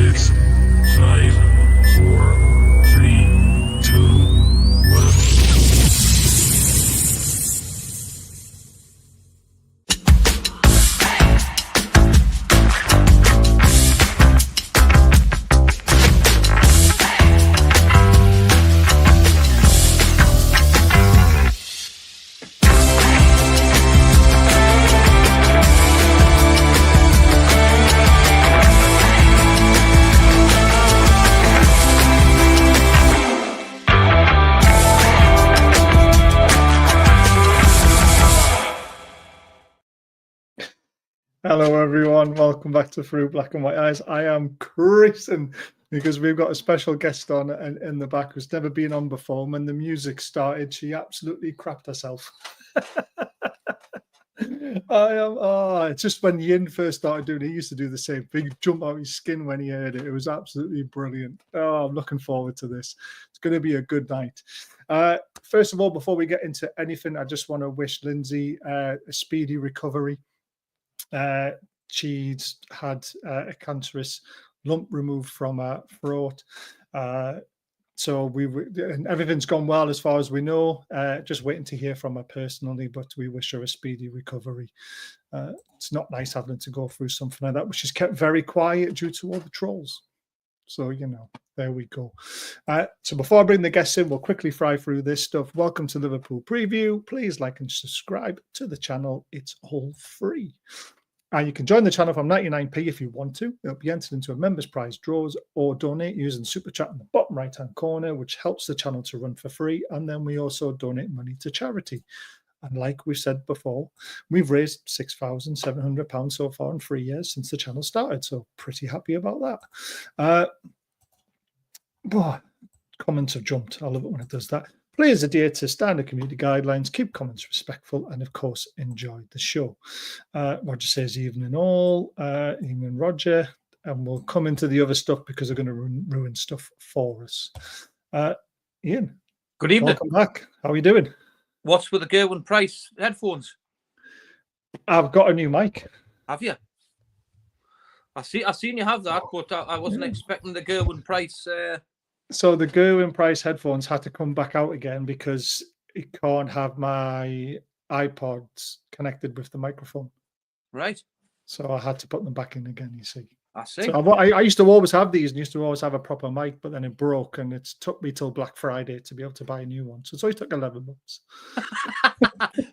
6, 5, 4, 3, 2, 1. Hello everyone, welcome back to Through Black and White Eyes. I am Chrisen because we've got a special guest on in the back who's never been on before. When the music started, she absolutely crapped herself. It's just when Yin first started doing it, he used to do the same thing. He'd jump out his skin when he heard it. It was absolutely brilliant. Oh, I'm looking forward to this. It's going to be a good night. First of all, before we get into anything, I just want to wish Lindsay a speedy recovery. She's had a cancerous lump removed from her throat. So and everything's gone well as far as we know. Just waiting to hear from her personally, but we wish her a speedy recovery. It's not nice having to go through something like that, but she's kept very quiet due to all the trolls. So, there we go. So before I bring the guests in, we'll quickly fly through this stuff. Welcome to Liverpool Preview. Please like and subscribe to the channel. It's all free. And you can join the channel from 99p if you want to. It'll be entered into a members prize draws or donate using Super Chat in the bottom right-hand corner, which helps the channel to run for free. And then we also donate money to charity. And like we've said before, we've raised £6,700 so far in 3 years since the channel started. So pretty happy about that. Comments have jumped. I love it when it does that. Please adhere to standard community guidelines, keep comments respectful, and of course, enjoy the show. Roger says evening all, evening Roger, and we'll come into the other stuff because they're going to ruin stuff for us. Ian. Good evening. Welcome back. How are you doing? What's with the Gerwin Price headphones? I've got a new mic. Have you? I seen you have that, but I wasn't expecting the Gerwin Price. So the Gerwin Price headphones had to come back out again because it can't have my iPods connected with the microphone. Right. So I had to put them back in again, you see. I see. So I used to always have these and used to always have a proper mic, but then it broke and it took me till Black Friday to be able to buy a new one. So it's only took 11 months.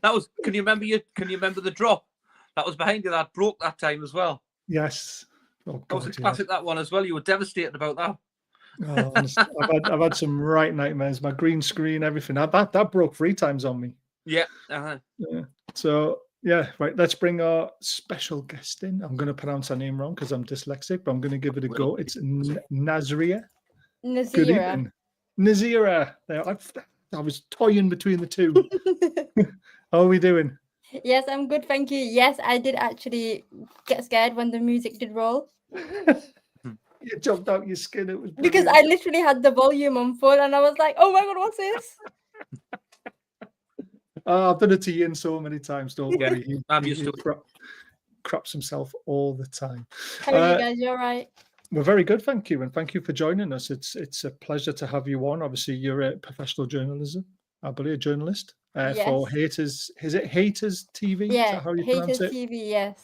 That was. Can you remember the drop that was behind you that broke that time as well? Yes. Oh, that was a classic. That one as well. You were devastated about that. Oh, honestly, I've had some right nightmares. My green screen, everything. That broke 3 times on me. Yeah. Yeah. So yeah, right. Let's bring our special guest in. I'm going to pronounce her name wrong because I'm dyslexic, but I'm going to give it a go. It's Nazria. Good evening, Nazira. I was toying between the two. How are we doing? Yes, I'm good, thank you. Yes, I did actually get scared when the music did roll. You jumped out your skin. It was brilliant. Because I literally had the volume on full and I was like, oh my God, what's this? I've done it to Ian so many times, don't worry. I'm used to it. Craps himself all the time. How are you guys? You all right? We're very good, thank you. And thank you for joining us. It's a pleasure to have you on. Obviously, you're a professional journalist, I believe, a journalist for Haters. Is it Haters TV? Yeah, is that how you pronounce Haters it? TV, yes.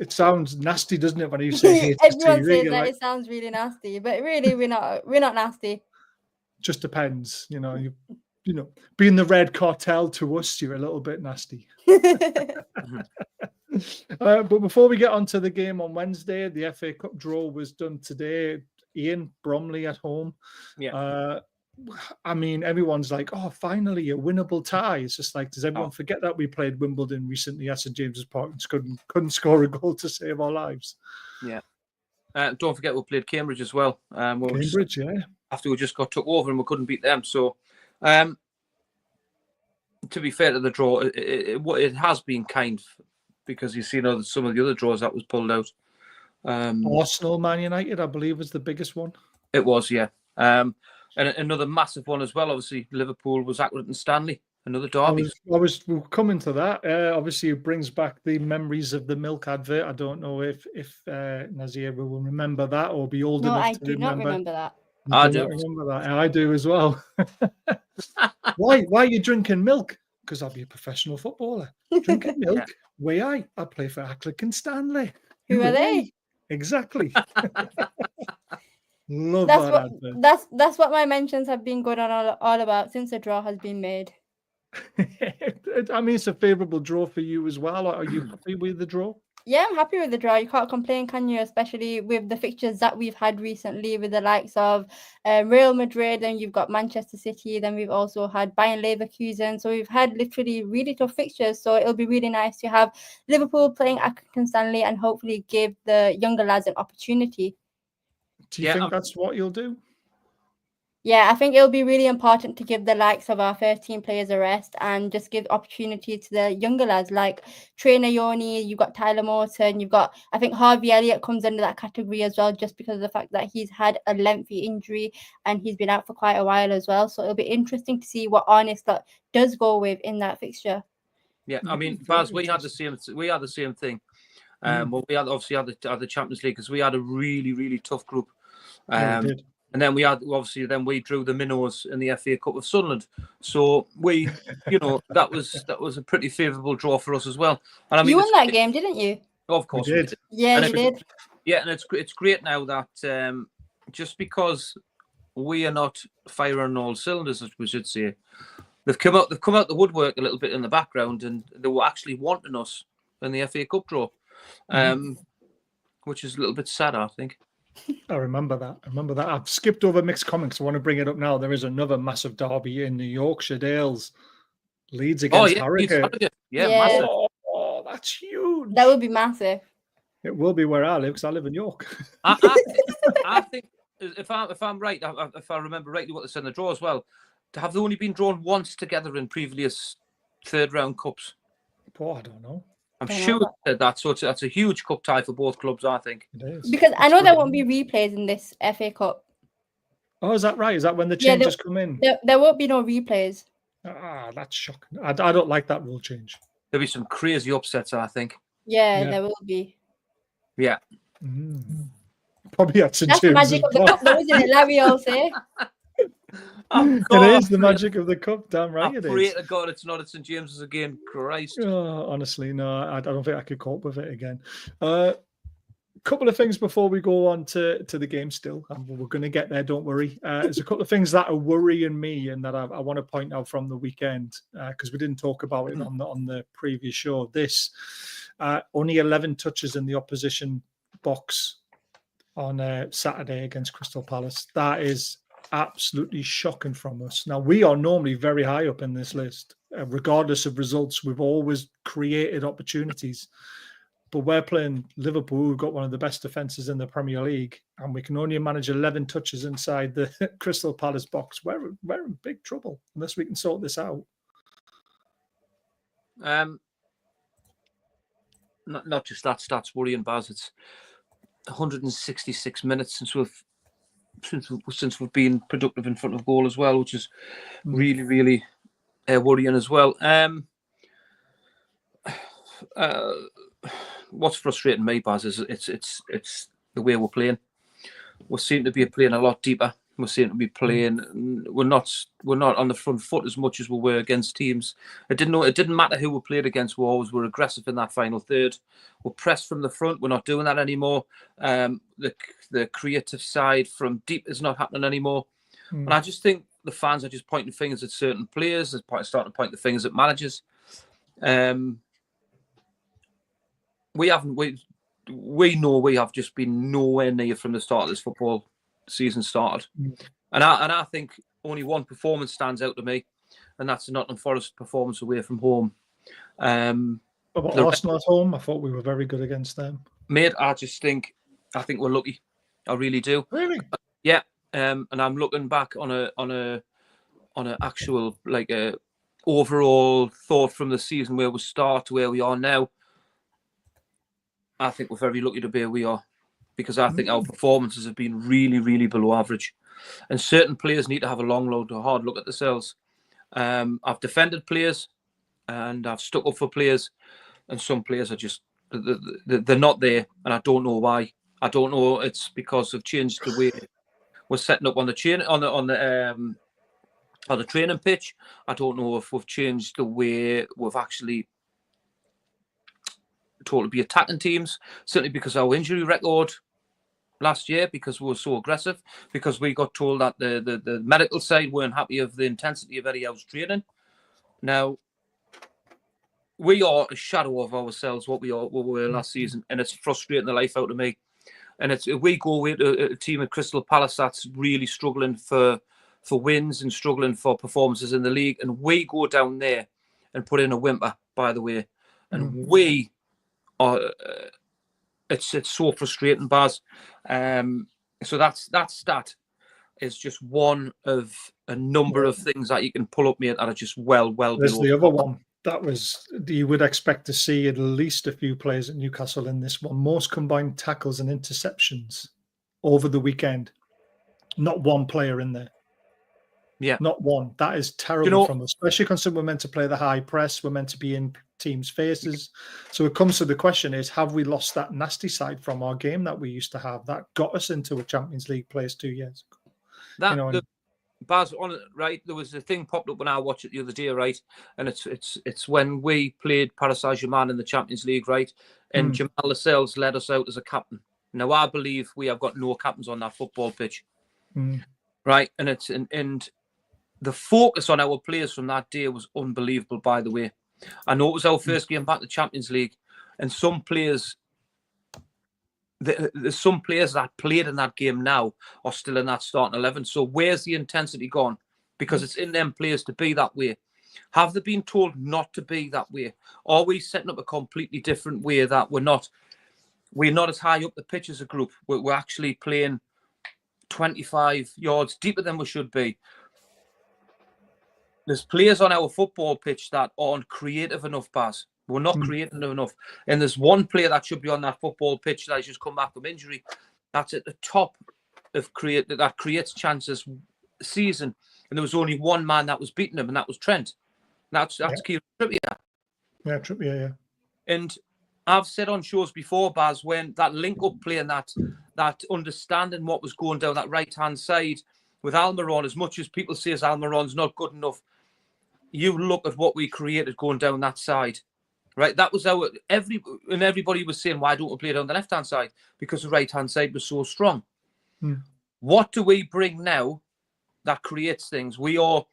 It sounds nasty, doesn't it, when you say Haters Everyone TV? says that it sounds really nasty, but really we're not nasty. Just depends, you being the red cartel to us, you're a little bit nasty. But before we get on to the game on Wednesday, the FA Cup draw was done today. Ian, Bromley at home. Yeah. I mean, everyone's like, oh, finally a winnable tie. It's just like, does everyone forget that we played Wimbledon recently at St.James Park and couldn't score a goal to save our lives? Yeah. Don't forget we played Cambridge as well. Cambridge, yeah. After we just got took over and we couldn't beat them. So, to be fair to the draw, it has been kind because you see some of the other draws that was pulled out. Arsenal, Man United, I believe, was the biggest one. It was, yeah. And another massive one as well. Obviously, Liverpool was Accrington Stanley. another derby. We'll come into that. Obviously, it brings back the memories of the milk advert. I don't know if Nazir will remember that or be old No, enough I to do not remember that. You I do do. not remember that. I do as well. Why are you drinking milk? Because I'll be a professional footballer. Drinking milk? Why I play for Acklick and Stanley. Who are they? Exactly. Love That's that what advert. that's what my mentions have been going on all about since the draw has been made. I mean, it's a favourable draw for you as well. Are you happy with the draw? Yeah, I'm happy with the draw. You can't complain, can you? Especially with the fixtures that we've had recently with the likes of Real Madrid, and you've got Manchester City. Then we've also had Bayern Leverkusen. So we've had literally really tough fixtures. So it'll be really nice to have Liverpool playing Accrington Stanley and hopefully give the younger lads an opportunity. Do you think that's what you'll do? Yeah, I think it'll be really important to give the likes of our first team players a rest and just give opportunity to the younger lads like Trainer Yoni, you've got Tyler Morton, you've got, I think Harvey Elliott comes under that category as well, just because of the fact that he's had a lengthy injury and he's been out for quite a while as well. So it'll be interesting to see what Arne Slot does go with in that fixture. Yeah, I mean, Baz, we had the same thing. Well, we had the Champions League because we had a really, really tough group. Yeah, we did. And then we drew the minnows in the FA Cup with Sunderland. So we, that was a pretty favourable draw for us as well. And I mean, you won that game, didn't you? Of course, we did. Yeah, you did. Yeah, and it's great now that just because we are not firing all cylinders, as we should say, they've come out the woodwork a little bit in the background, and they were actually wanting us in the FA Cup draw, which is a little bit sad, I think. I remember that. I've skipped over mixed comics. I want to bring it up now. There is another massive derby in the Yorkshire Dales. Leeds against Harrogate. Yeah, massive. Oh, that's huge. That would be massive. It will be where I live because I live in York. I think if I'm right, if I remember rightly what they said in the draw as well, have they only been drawn once together in previous third round cups? Oh, I don't know. I'm sure they said that. So that's a huge cup tie for both clubs, I think. It is. Because I know there won't be replays in this FA Cup. Oh, is that right? Is that when the changes come in? There won't be no replays. Ah, that's shocking. I don't like that rule change. There'll be some crazy upsets, I think. Yeah, there will be. Yeah. Probably at St. That's the James magic of the cup, though, isn't it? Larry will say. It is the magic of the cup. Damn right it is. Pray to God it's not at St. James's again. Christ. Oh, honestly, no, I don't think I could cope with it again. Couple of things before we go on to the game still. We're going to get there, don't worry. There's a couple of things that are worrying me and that I want to point out from the weekend because we didn't talk about it on the previous show. This only 11 touches in the opposition box on Saturday against Crystal Palace. That is absolutely shocking from us. Now, we are normally very high up in this list. Regardless of results, we've always created opportunities. But we're playing Liverpool, who've got one of the best defences in the Premier League, and we can only manage 11 touches inside the Crystal Palace box. We're in big trouble unless we can sort this out. Not just that stats worrying, Baz. It's 166 minutes since we've been productive in front of goal as well, which is really, really worrying as well. What's frustrating me, Baz, is it's the way we're playing. We seem to be playing a lot deeper. We seem to be playing. We're not on the front foot as much as we were against teams. It didn't matter who we played against. We always were aggressive in that final third. We're pressed from the front. We're not doing that anymore. The creative side from deep is not happening anymore. And I just think the fans are just pointing fingers at certain players. They're starting to point the fingers at managers. We know we have just been nowhere near from the start of this football season started. And I think only one performance stands out to me, and that's the Nottingham Forest performance away from home. About Arsenal at home, I thought we were very good against them. Mate, I think we're lucky. I really do. Really? Yeah. And I'm looking back on a actual overall thought from the season where we start to where we are now. I think we're very lucky to be where we are because I think our performances have been really, really below average. And certain players need to have a hard look at themselves I've defended players, and I've stuck up for players, and some players are just they're not there, and I don't know why. I don't know. It's because they've changed the way we're setting up on the training pitch. I don't know if we've changed the way we've actually told to be attacking teams. Certainly because our injury record last year, because we were so aggressive, because we got told that the medical side weren't happy of the intensity of Eddie Howe's training. Now, we are a shadow of ourselves, what we were last season, and it's frustrating the life out of me. And we go with a team at Crystal Palace that's really struggling for wins and struggling for performances in the league, and we go down there and put in a whimper, by the way, and we are. It's so frustrating, Baz. So that stat is just one of a number of things that you can pull up, mate, that are just well There's below. the other one. That was, you would expect to see at least a few players at Newcastle in this one. Most combined tackles and interceptions over the weekend. Not one player in there. Yeah. Not one. That is terrible from us, especially considering we're meant to play the high press. We're meant to be in teams' faces. So it comes to the question is, have we lost that nasty side from our game that we used to have that got us into a Champions League place 2 years ago? Baz, on it, right? There was a thing popped up when I watched it the other day, right? And it's when we played Paris Saint-Germain in the Champions League, right? And Jamal Lascelles led us out as a captain. Now I believe we have got no captains on that football pitch, right? And the focus on our players from that day was unbelievable. By the way, I know it was our first game back to the Champions League, and some players. There's some players that played in that game now are still in that starting 11. So where's the intensity gone? Because it's in them players to be that way. Have they been told not to be that way? Are we setting up a completely different way that we're not as high up the pitch as a group? We're actually playing 25 yards deeper than we should be. There's players on our football pitch that aren't creative enough, Baz. We're not creating enough. And there's one player that should be on that football pitch that has just come back from injury. That's at the top of that creates chances season. And there was only one man that was beating him, and that was Trent. That's Kieran Trippier. Yeah, Trippier, yeah. And I've said on shows before, Baz, when that link-up play and that understanding what was going down that right-hand side with Almiron, as much as people say Almiron's not good enough, you look at what we created going down that side. Right, that was everybody was saying, why don't we play it on the left-hand side? Because the right-hand side was so strong. What do we bring now that creates things? We'll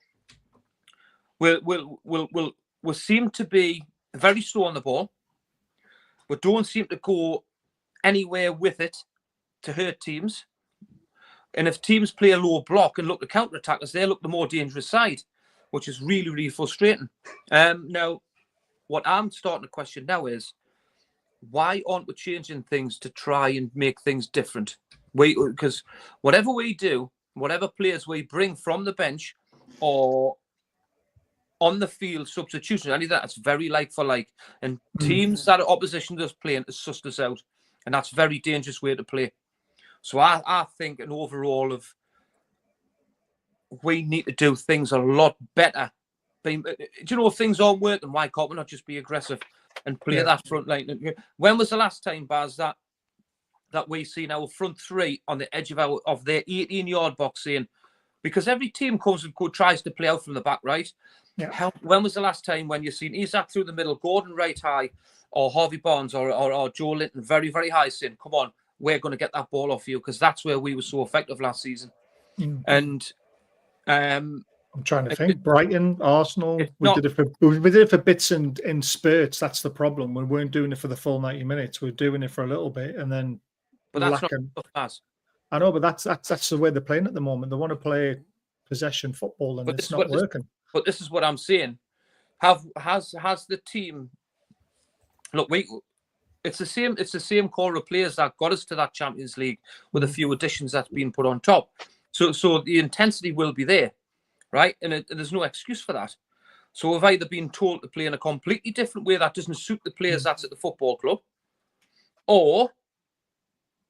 seem to be very slow on the ball. We don't seem to go anywhere with it to hurt teams. And if teams play a low block and look to counter-attack us, they look the more dangerous side, which is really, really frustrating. Now, what I'm starting to question now is, why aren't we changing things to try and make things different? Because whatever we do, whatever players we bring from the bench or on the field, substitution, anything that's very like for like, and teams that are opposition to us playing to suss us out, and that's a very dangerous way to play. So I think an overall of we need to do things a lot better. Do you know if things aren't working, why can't we not just be aggressive and play that front line? When was the last time, Baz, that we seen our front three on the edge of their 18-yard box saying, because every team comes and tries to play out from the back, right? Yeah. When was the last time when you've seen Isak through the middle, Gordon right high, or Harvey Barnes or Joe Linton very, very high saying, come on, we're going to get that ball off you, because that's where we were so effective last season. And I'm trying to think. Brighton, Arsenal. We did it for bits and in spurts. That's the problem. We weren't doing it for the full 90 minutes. We're doing it for a little bit, and then. But that's not fast. I know, but that's the way they're playing at the moment. They want to play possession football, and it's not working. But this is what I'm saying. Has the team? Look, it's the same core of players that got us to that Champions League with a few additions that's been put on top. So the intensity will be there. Right, and there's no excuse for that. So we've either been told to play in a completely different way that doesn't suit the players that's at the football club, or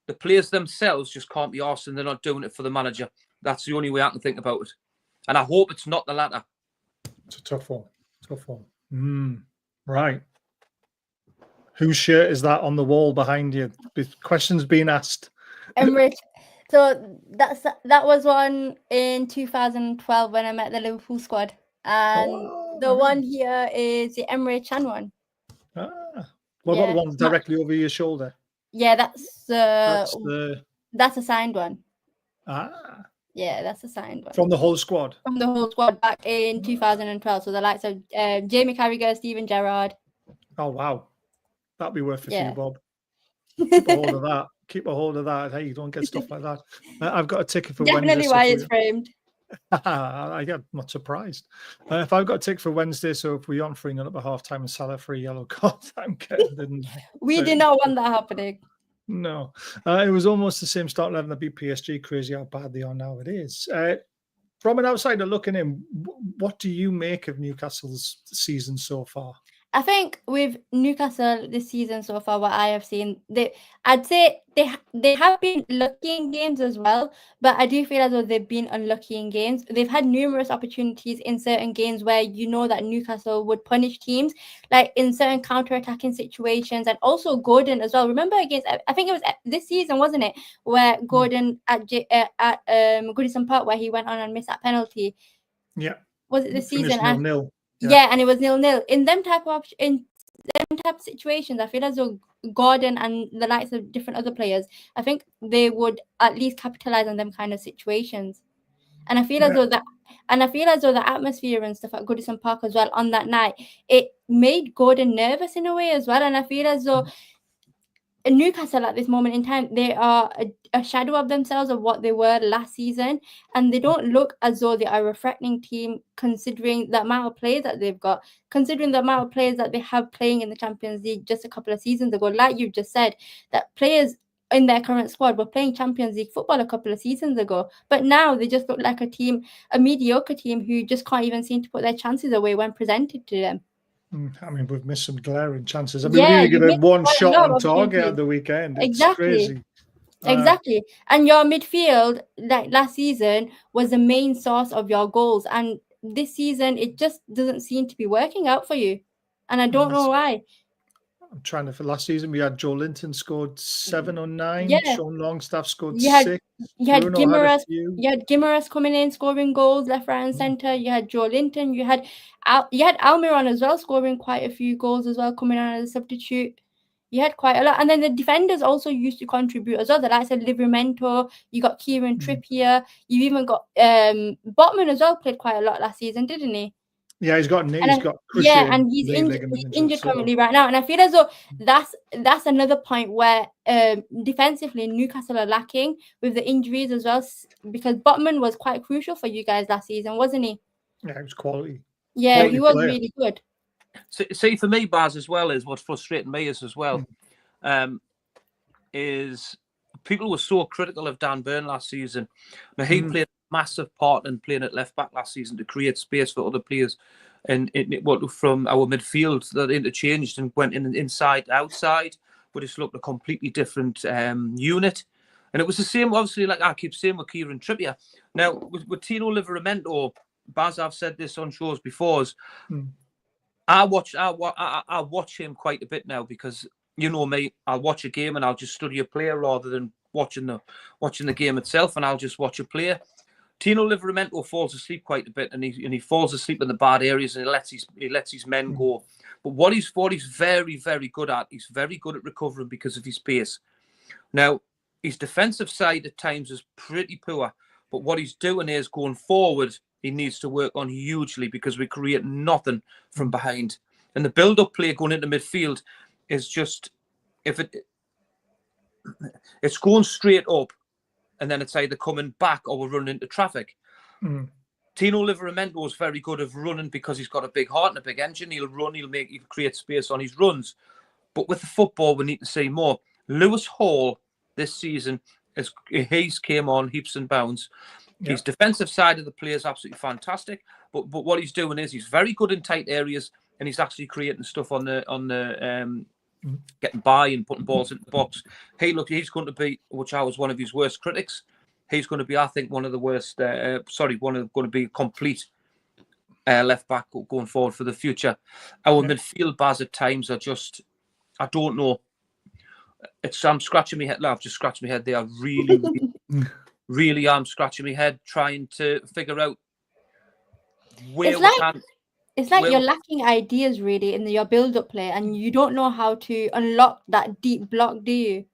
the players themselves just can't be arsed and they're not doing it for the manager. That's the only way I can think about it. And I hope it's not the latter. It's a tough one. Tough one. Right. Whose shirt is that on the wall behind you? Questions being asked. Emirates. So that was one in 2012 when I met the Liverpool squad, and the one here is the Emre Can one. What about the one directly over your shoulder? Yeah, that's That's a signed one. Yeah, that's a signed one from the whole squad. From the whole squad back in 2012. So the likes of Jamie Carragher, Steven Gerrard. Oh wow, that'd be worth a few bob. Keep a hold of that. Keep a hold of that. Hey, you don't get stuff like that. I've got a ticket for Definitely Wednesday. why it's framed. I'm not surprised. If I've got a ticket for Wednesday, so if we aren't 3-0 at half time and Salah for a yellow card, I'm getting. We did not want that happening. No, it was almost the same start 11 that beat PSG. Crazy how bad they are now. It is. From an outsider looking in, what do you make of Newcastle's season so far? I think with Newcastle this season so far, what I have seen, I'd say they have been lucky in games as well, but I do feel as though they've been unlucky in games. They've had numerous opportunities in certain games where you know that Newcastle would punish teams, like in certain counter-attacking situations, and also Gordon as well. Remember against, I think it was this season, wasn't it, where Gordon at Goodison Park, where he went on and missed that penalty. Yeah. Was it this season? 0-0. Yeah, and it was 0-0. In them type of situations, I feel as though Gordon and the likes of different other players, I think they would at least capitalize on them kind of situations. And I feel as though the atmosphere and stuff at Goodison Park as well on that night, it made Gordon nervous in a way as well. And I feel as though Newcastle at this moment in time, they are a shadow of themselves of what they were last season, and they don't look as though they are a threatening team considering the amount of players that they've got, considering the amount of players that they have playing in the Champions League just a couple of seasons ago. Like you just said, that players in their current squad were playing Champions League football a couple of seasons ago, but now they just look like a mediocre team who just can't even seem to put their chances away when presented to them. I mean, we've missed some glaring chances. I mean, we didn't give it one shot on target at the weekend. It's crazy. Exactly. And your midfield, like last season, was the main source of your goals. And this season, it just doesn't seem to be working out for you. And I don't know why. I'm trying to. For last season, we had Joe Linton scored 7 or 9. Yeah. Sean Longstaff scored 6. You had Gimaras coming in, scoring goals left, right, and centre. You had Joe Linton. You had Almiron as well, scoring quite a few goals as well, coming on as a substitute. You had quite a lot. And then the defenders also used to contribute as well. The likes of Livramento, you got Kieran Trippier, you even got Botman as well, played quite a lot last season, didn't he? Yeah, he's got and he's injured currently right now. And I feel as though that's another point where defensively Newcastle are lacking with the injuries as well, because Botman was quite crucial for you guys last season, wasn't he? Yeah, he was quality. Yeah, quality he was player. Really good. See, for me, Baz, as well, is what's frustrating me as well, is people were so critical of Dan Burn last season. Now, he played a massive part in playing at left back last season to create space for other players, and from our midfield that interchanged and went in inside outside, but it's looked a completely different unit. And it was the same, obviously, like I keep saying with Kieran Trippier. Now with Tino Livramento, Baz, I've said this on shows before. I watch him quite a bit now because you know me. I'll watch a game and I'll just study a player rather than watching the game itself, and I'll just watch a player. Tino Livramento falls asleep quite a bit, and he falls asleep in the bad areas, and he lets his men go. But what he's very, very good at, he's very good at recovering because of his pace. Now his defensive side at times is pretty poor, but what he's doing is going forward. He needs to work on hugely because we create nothing from behind. And the build-up play going into midfield is just, it's going straight up and then it's either coming back or we're running into traffic. Tino Livramento is very good at running because he's got a big heart and a big engine. He'll run, he'll create space on his runs. But with the football, we need to see more. Lewis Hall this season, he's came on heaps and bounds. His defensive side of the play is absolutely fantastic, but what he's doing is he's very good in tight areas, and he's actually creating stuff on the getting by and putting balls in the box. He's going to be, which I was one of his worst critics. He's going to be, I think, one of the worst. Going to be complete left back going forward for the future. Our midfield bars at times are just, I don't know. I'm scratching my head. No, I've just scratched my head. They are really I'm scratching my head trying to figure out where we can. It's like you're lacking ideas really in your build-up play, and you don't know how to unlock that deep block, do you?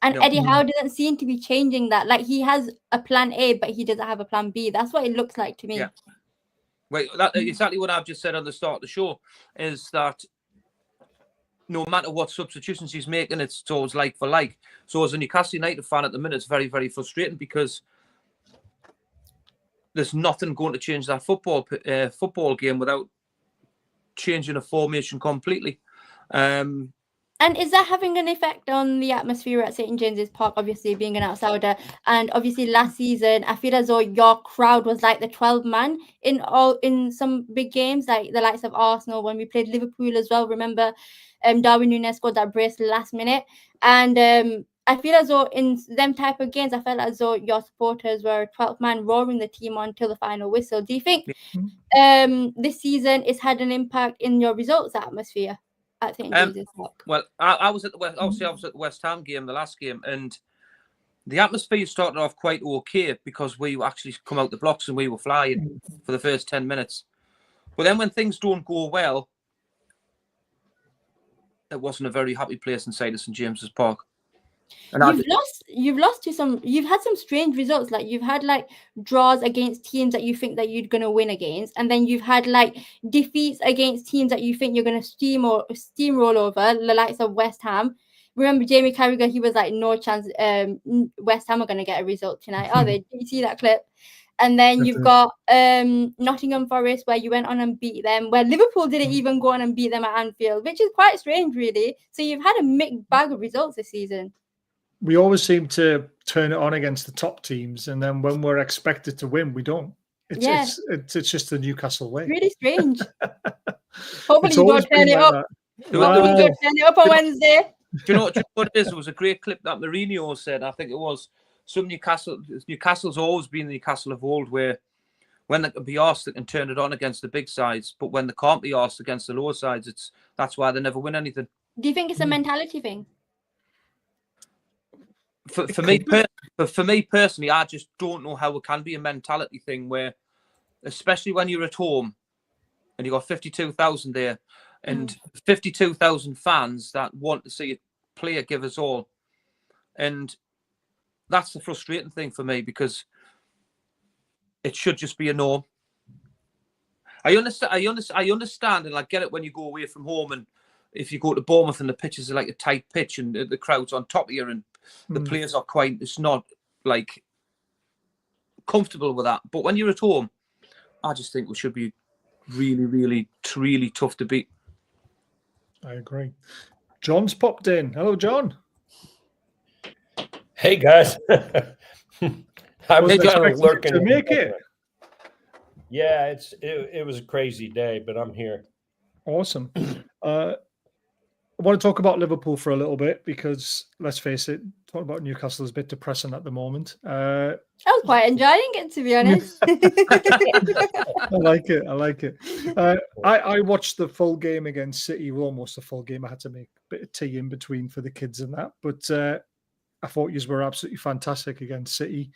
And Eddie Howe doesn't seem to be changing that. Like, he has a plan A, but he doesn't have a plan B. That's what it looks like to me. Yeah. Wait, that's exactly what I've just said on the start of the show, is that no matter what substitutions he's making, it's always like for like. So as a Newcastle United fan at the minute, it's very, very frustrating because there's nothing going to change that football game without changing a formation completely. And is that having an effect on the atmosphere at St.James Park, obviously being an outsider? And obviously last season, I feel as though your crowd was like the 12-man in some big games, like the likes of Arsenal, when we played Liverpool as well. Remember, Darwin Núñez scored that brace last minute. And I feel as though in them type of games, I felt as though your supporters were 12-man roaring the team on till the final whistle. Do you think this season it's had an impact in your results atmosphere at St. James's Park? Well, I was at the West Ham game, the last game, and the atmosphere started off quite okay because we actually come out the blocks and we were flying for the first 10 minutes. But then when things don't go well, it wasn't a very happy place inside of St. James's Park. And you've had some strange results. Like, you've had like draws against teams that you think that you're gonna win against, and then you've had like defeats against teams that you think you're gonna steamroll over, the likes of West Ham. Remember Jamie Carragher, he was like, no chance West Ham are gonna get a result tonight, are they? Did you see that clip? And then you've got Nottingham Forest, where you went on and beat them, where Liverpool didn't even go on and beat them at Anfield, which is quite strange, really. So you've had a mixed bag of results this season. We always seem to turn it on against the top teams, and then when we're expected to win, we don't. It's just the Newcastle way. Really strange. Hopefully you don't turn it up. You don't turn it up on Wednesday. Do you know what it is? It was a great clip that Mourinho said. I think it was some Newcastle's always been the Newcastle of old, where when they can be asked, they can turn it on against the big sides, but when they can't be asked against the lower sides, that's why they never win anything. Do you think it's a mentality thing? For me personally, I just don't know how it can be a mentality thing where, especially when you're at home and you've got 52,000 there and 52,000 fans that want to see a player give us all. And that's the frustrating thing for me, because it should just be a norm. I understand and I get it when you go away from home, and if you go to Bournemouth and the pitches are like a tight pitch and the crowd's on top of you and the players are quite, it's not like comfortable with that. But when you're at home, I just think we should be really, really, really tough to beat. I agree. John's popped in. Hello, John. Hey, guys. I was kind of lurking to make it. Yeah, it was a crazy day, but I'm here. Awesome. I want to talk about Liverpool for a little bit because, let's face it, talking about Newcastle is a bit depressing at the moment. I was quite enjoying it, to be honest. I like it. I watched the full game against City, well, almost the full game. I had to make a bit of tea in between for the kids and that. But I thought you were absolutely fantastic against City.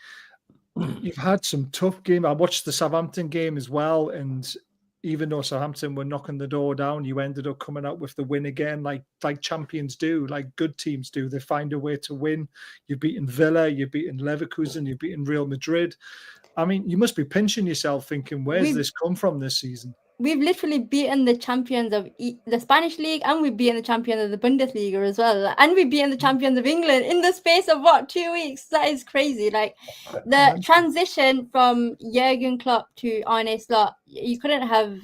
You've had some tough games. I watched the Southampton game as well, and even though Southampton were knocking the door down, you ended up coming out with the win again, like champions do, like good teams do. They find a way to win. You've beaten Villa, you've beaten Leverkusen, you've beaten Real Madrid. I mean, you must be pinching yourself thinking, where's this come from this season? We've literally beaten the champions of the Spanish league, and we've beaten the champions of the Bundesliga as well. And we've beaten the champions of England in the space of, 2 weeks? That is crazy. Like, the transition from Jurgen Klopp to Arne Slot, you couldn't have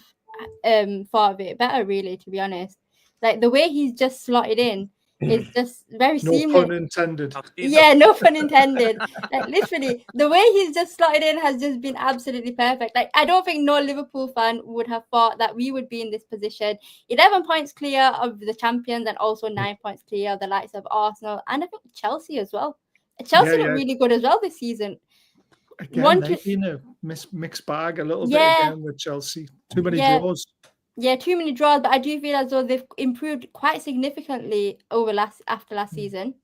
thought of it better, really, to be honest. Like, the way he's just slotted in is just very seamless. No pun intended. Yeah, no pun intended. Like, literally, the way he's just slotted in has just been absolutely perfect. Like, I don't think no Liverpool fan would have thought that we would be in this position. 11 points clear of the champions and also 9 points clear of the likes of Arsenal and I think Chelsea as well. Chelsea look really good as well this season. again, they've been a mixed bag a little bit again with Chelsea. Too many draws. Yeah, too many draws, but I do feel as though they've improved quite significantly after last season.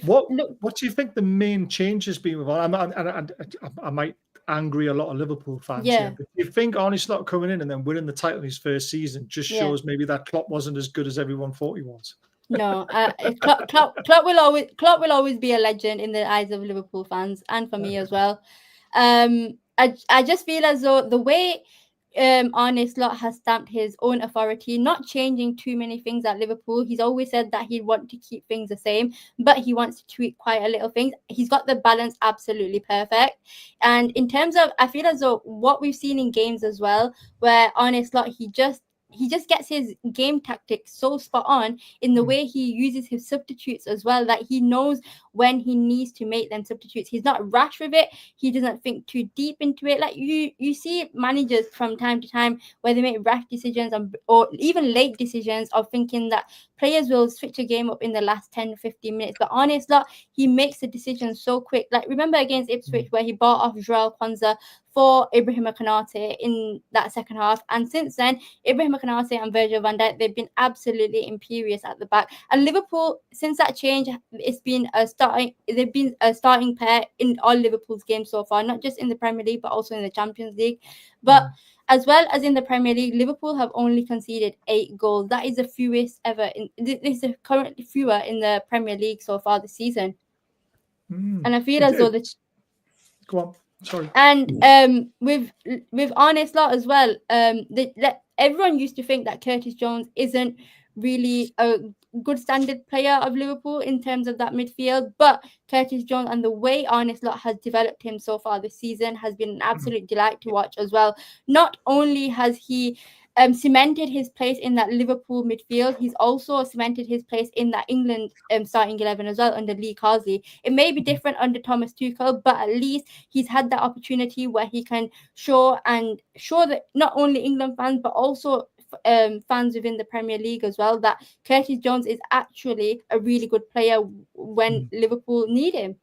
What do you think the main change has been with? I might angry a lot of Liverpool fans here, but do you think Arne Slot coming in and then winning the title in his first season just shows maybe that Klopp wasn't as good as everyone thought he was? No, Klopp will always be a legend in the eyes of Liverpool fans and for me as well. I just feel as though the way Arne Slot has stamped his own authority, not changing too many things at Liverpool. He's always said that he'd want to keep things the same, but he wants to tweak quite a little things. He's got the balance absolutely perfect. And in terms of, I feel as though what we've seen in games as well, where Arne Slot, he just gets his game tactics so spot on in the way he uses his substitutes as well, that he knows when he needs to make them substitutes. He's not rash with it. He doesn't think too deep into it. Like you see managers from time to time where they make rash decisions or even late decisions of thinking that players will switch a game up in the last 10-15 minutes. But Arne Slot, he makes the decision so quick. Like remember against Ipswich where he bought off Joel Kwanzaa for Ibrahim Konate in that second half, and since then Ibrahim Konate and Virgil van Dijk, they've been absolutely imperious at the back. And Liverpool, since that change, they've been a starting pair in all Liverpool's games so far, not just in the Premier League but also in the Champions League. But as well as in the Premier League, Liverpool have only conceded 8 goals. That is the fewest ever. This is currently fewer in the Premier League so far this season. And I feel as though go on. Sorry. And with Arne Slot as well, everyone used to think that Curtis Jones isn't really a good standard player of Liverpool in terms of that midfield, but Curtis Jones and the way Arne Slot has developed him so far this season has been an absolute delight to watch as well. Not only has he cemented his place in that Liverpool midfield, he's also cemented his place in that England starting 11 as well under Lee Carsley. It may be different under Thomas Tuchel, but at least he's had that opportunity where he can show that not only England fans but also fans within the Premier League as well, that Curtis Jones is actually a really good player when Liverpool need him.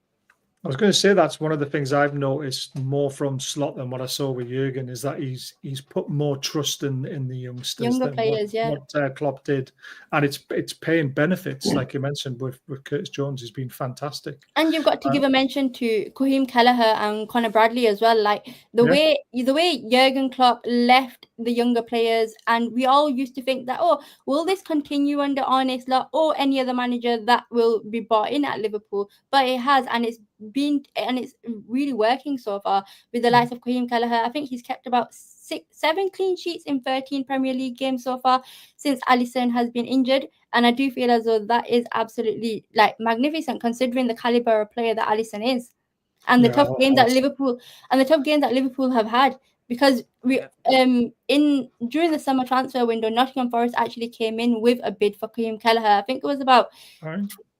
I was going to say that's one of the things I've noticed more from Slot than what I saw with Jurgen, is that he's put more trust in the younger players, what Klopp did, and it's paying benefits, like you mentioned with Curtis Jones. He's been fantastic. And you've got to give a mention to Raheem Kelleher and Conor Bradley as well. Like the way Jurgen Klopp left the younger players, and we all used to think that, oh, will this continue under Arne Slot or any other manager that will be brought in at Liverpool? But it has, and it's really working so far with the likes of Raheem Kelleher. I think he's kept about 7 clean sheets in 13 Premier League games so far since Alisson has been injured, and I do feel as though that is absolutely magnificent considering the caliber of player that Alisson is, and the tough games that Liverpool have had. Because during the summer transfer window, Nottingham Forest actually came in with a bid for Raheem Kelleher. I think it was about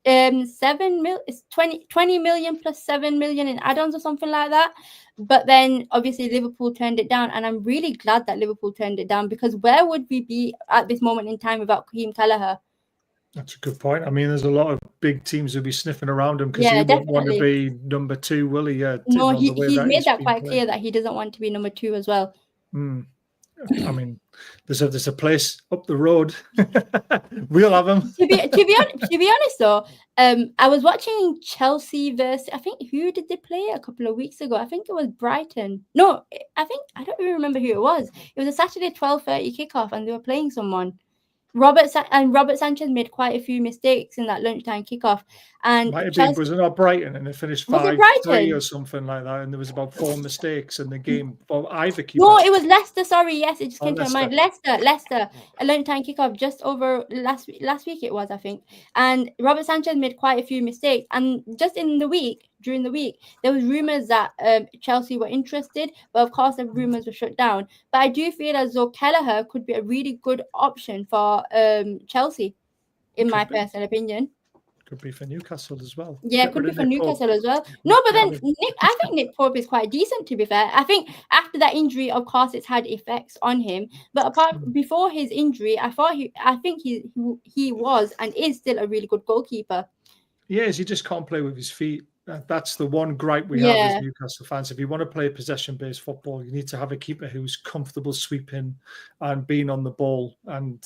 20 million plus 7 million in add-ons or something like that. But then obviously Liverpool turned it down, and I'm really glad that Liverpool turned it down, because where would we be at this moment in time without Raheem Kelleher? That's a good point. I mean, there's a lot of big teams who'll be sniffing around him because he won't want to be number 2, will he? No, he's made that quite clear that he doesn't want to be number 2 as well. I mean, there's a place up the road. We'll have him. To be honest, though, I was watching Chelsea versus, I think, who did they play a couple of weeks ago? I think it was Brighton. No, I don't even remember who it was. It was a Saturday 12:30 kickoff, and they were playing someone. Robert Sanchez made quite a few mistakes in that lunchtime kickoff, and was it not Brighton, and it finished 5-3 or something like that, and there was about 4 mistakes in the game for either keeper. No, it was Leicester. Sorry, yes, it just came to my mind. Leicester, a lunchtime kickoff just over last week it was, I think, and Robert Sanchez made quite a few mistakes, and just during the week, there was rumours that Chelsea were interested, but of course the rumours were shut down. But I do feel as though Kelleher could be a really good option for Chelsea, in my personal opinion. Could be for Newcastle as well. Yeah, could be for Newcastle as well. No, but then I think Nick Pope is quite decent, to be fair. I think after that injury, of course, it's had effects on him. But before his injury, I think he was and is still a really good goalkeeper. Yes, he just can't play with his feet. That's the one gripe we have Yeah. as Newcastle fans. If you want to play possession-based football, you need to have a keeper who's comfortable sweeping and being on the ball. And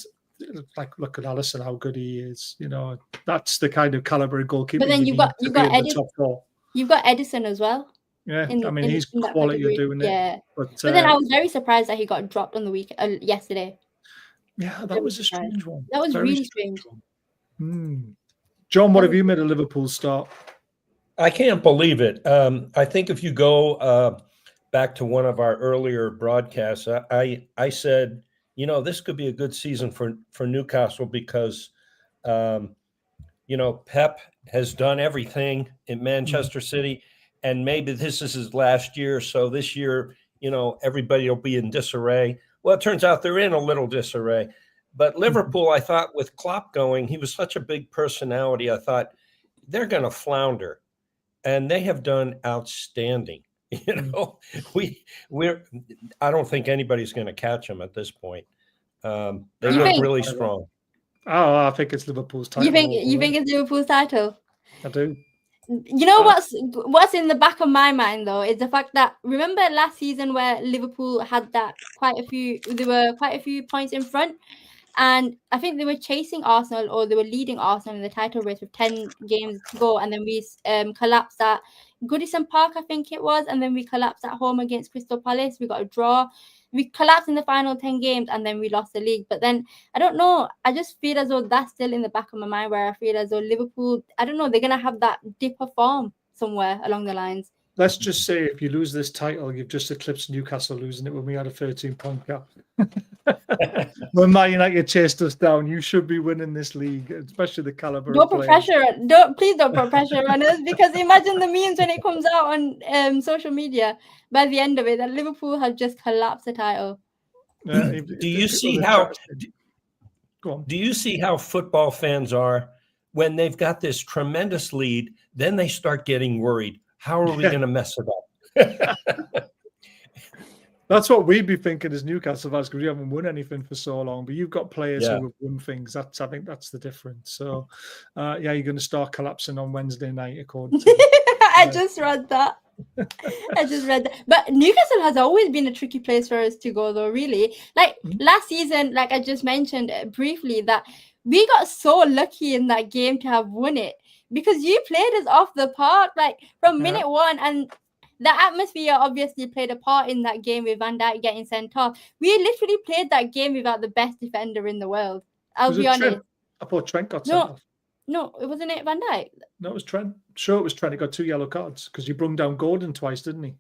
like, look at Alisson, how good he is. You know, that's the kind of caliber of goalkeeper But then you you've need got to be in the top four. You've got Edison as well. Yeah, I mean, he's in that quality at category. doing it. Yeah. But then I was very surprised that he got dropped on the week yesterday. yeah, that was a strange one. That was Very really strange. John, what have you made a Liverpool start? I can't believe it. I think if you go back to one of our earlier broadcasts, I said, you know, this could be a good season for Newcastle because, you know, Pep has done everything in Manchester City, and maybe this is his last year. So this year, you know, everybody will be in disarray. Well, it turns out they're in a little disarray. But Liverpool, I thought with Klopp going, he was such a big personality. I thought they're going to flounder. And they have done outstanding. You know, I don't think anybody's going to catch them at this point. They look really strong. Oh, I think it's Liverpool's title. You think it's Liverpool's title? I do. You know what's in the back of my mind though is the fact that remember last season where Liverpool had that there were quite a few points in front, and I think they were chasing Arsenal or they were leading Arsenal in the title race with 10 games to go, and then we collapsed at Goodison Park, I think it was, and then we collapsed at home against Crystal Palace. We got a draw. We collapsed in the final 10 games and then we lost the league. But then, I don't know, I just feel as though that's still in the back of my mind where I feel as though Liverpool, I don't know, they're going to have that dip of form somewhere along the lines. Let's just say if you lose this title, you've just eclipsed Newcastle losing it when we had a 13-point gap. When Man United chased us down, you should be winning this league, especially the caliber. Please don't put pressure on us, because imagine the memes when it comes out on social media by the end of it that Liverpool have just collapsed the title. Do you see how? Do you see how football fans are when they've got this tremendous lead? Then they start getting worried. How are we going to mess it up? That's what we'd be thinking as Newcastle fans, because we haven't won anything for so long. But you've got players who have won things. I think that's the difference. So, you're going to start collapsing on Wednesday night, according to I just read that. But Newcastle has always been a tricky place for us to go, though, really. Like last season, like I just mentioned briefly, that we got so lucky in that game to have won it, because you played us off the park, like from minute one, and the atmosphere obviously played a part in that game with Van Dijk getting sent off. We literally played that game without the best defender in the world. I'll be honest. Trent? I thought Trent got sent off. No, it wasn't it Van Dijk. No, it was Trent. Sure, it was Trent. He got 2 yellow cards because he brung down Gordon twice, didn't he?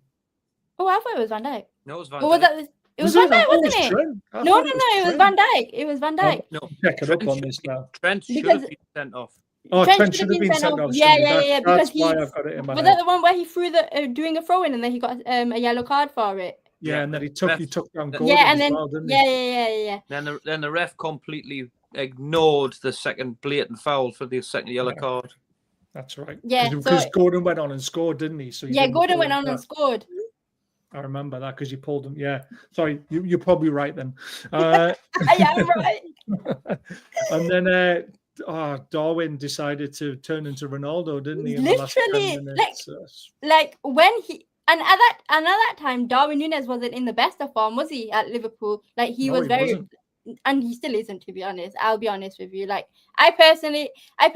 Oh, I thought it was Van Dijk. No, it was Van Dijk. It was Van Dijk, wasn't it? No, it was Van Dijk. It was Van Dijk. No, check it up on this now. Trent should have been sent off. Oh, Trent should have been sent off. Yeah. That's why I've got it in my head. Was that the one where he threw doing a throw in and then he got a yellow card for it? Yeah, and then he took down Gordon and then, as well, didn't he? Yeah. Then the ref completely ignored the second blatant foul for the second yellow card. That's right. Yeah, because Gordon went on and scored, didn't he? So Gordon went on and scored. I remember that because you pulled him. Yeah, sorry, you're probably right then. Yeah, I'm right. And then Darwin decided to turn into Ronaldo, didn't he? Literally, like when he and at that time, Darwin Núñez wasn't in the best of form, was he? At Liverpool, like he wasn't. And he still isn't, to be honest. I'll be honest with you. Like I personally, I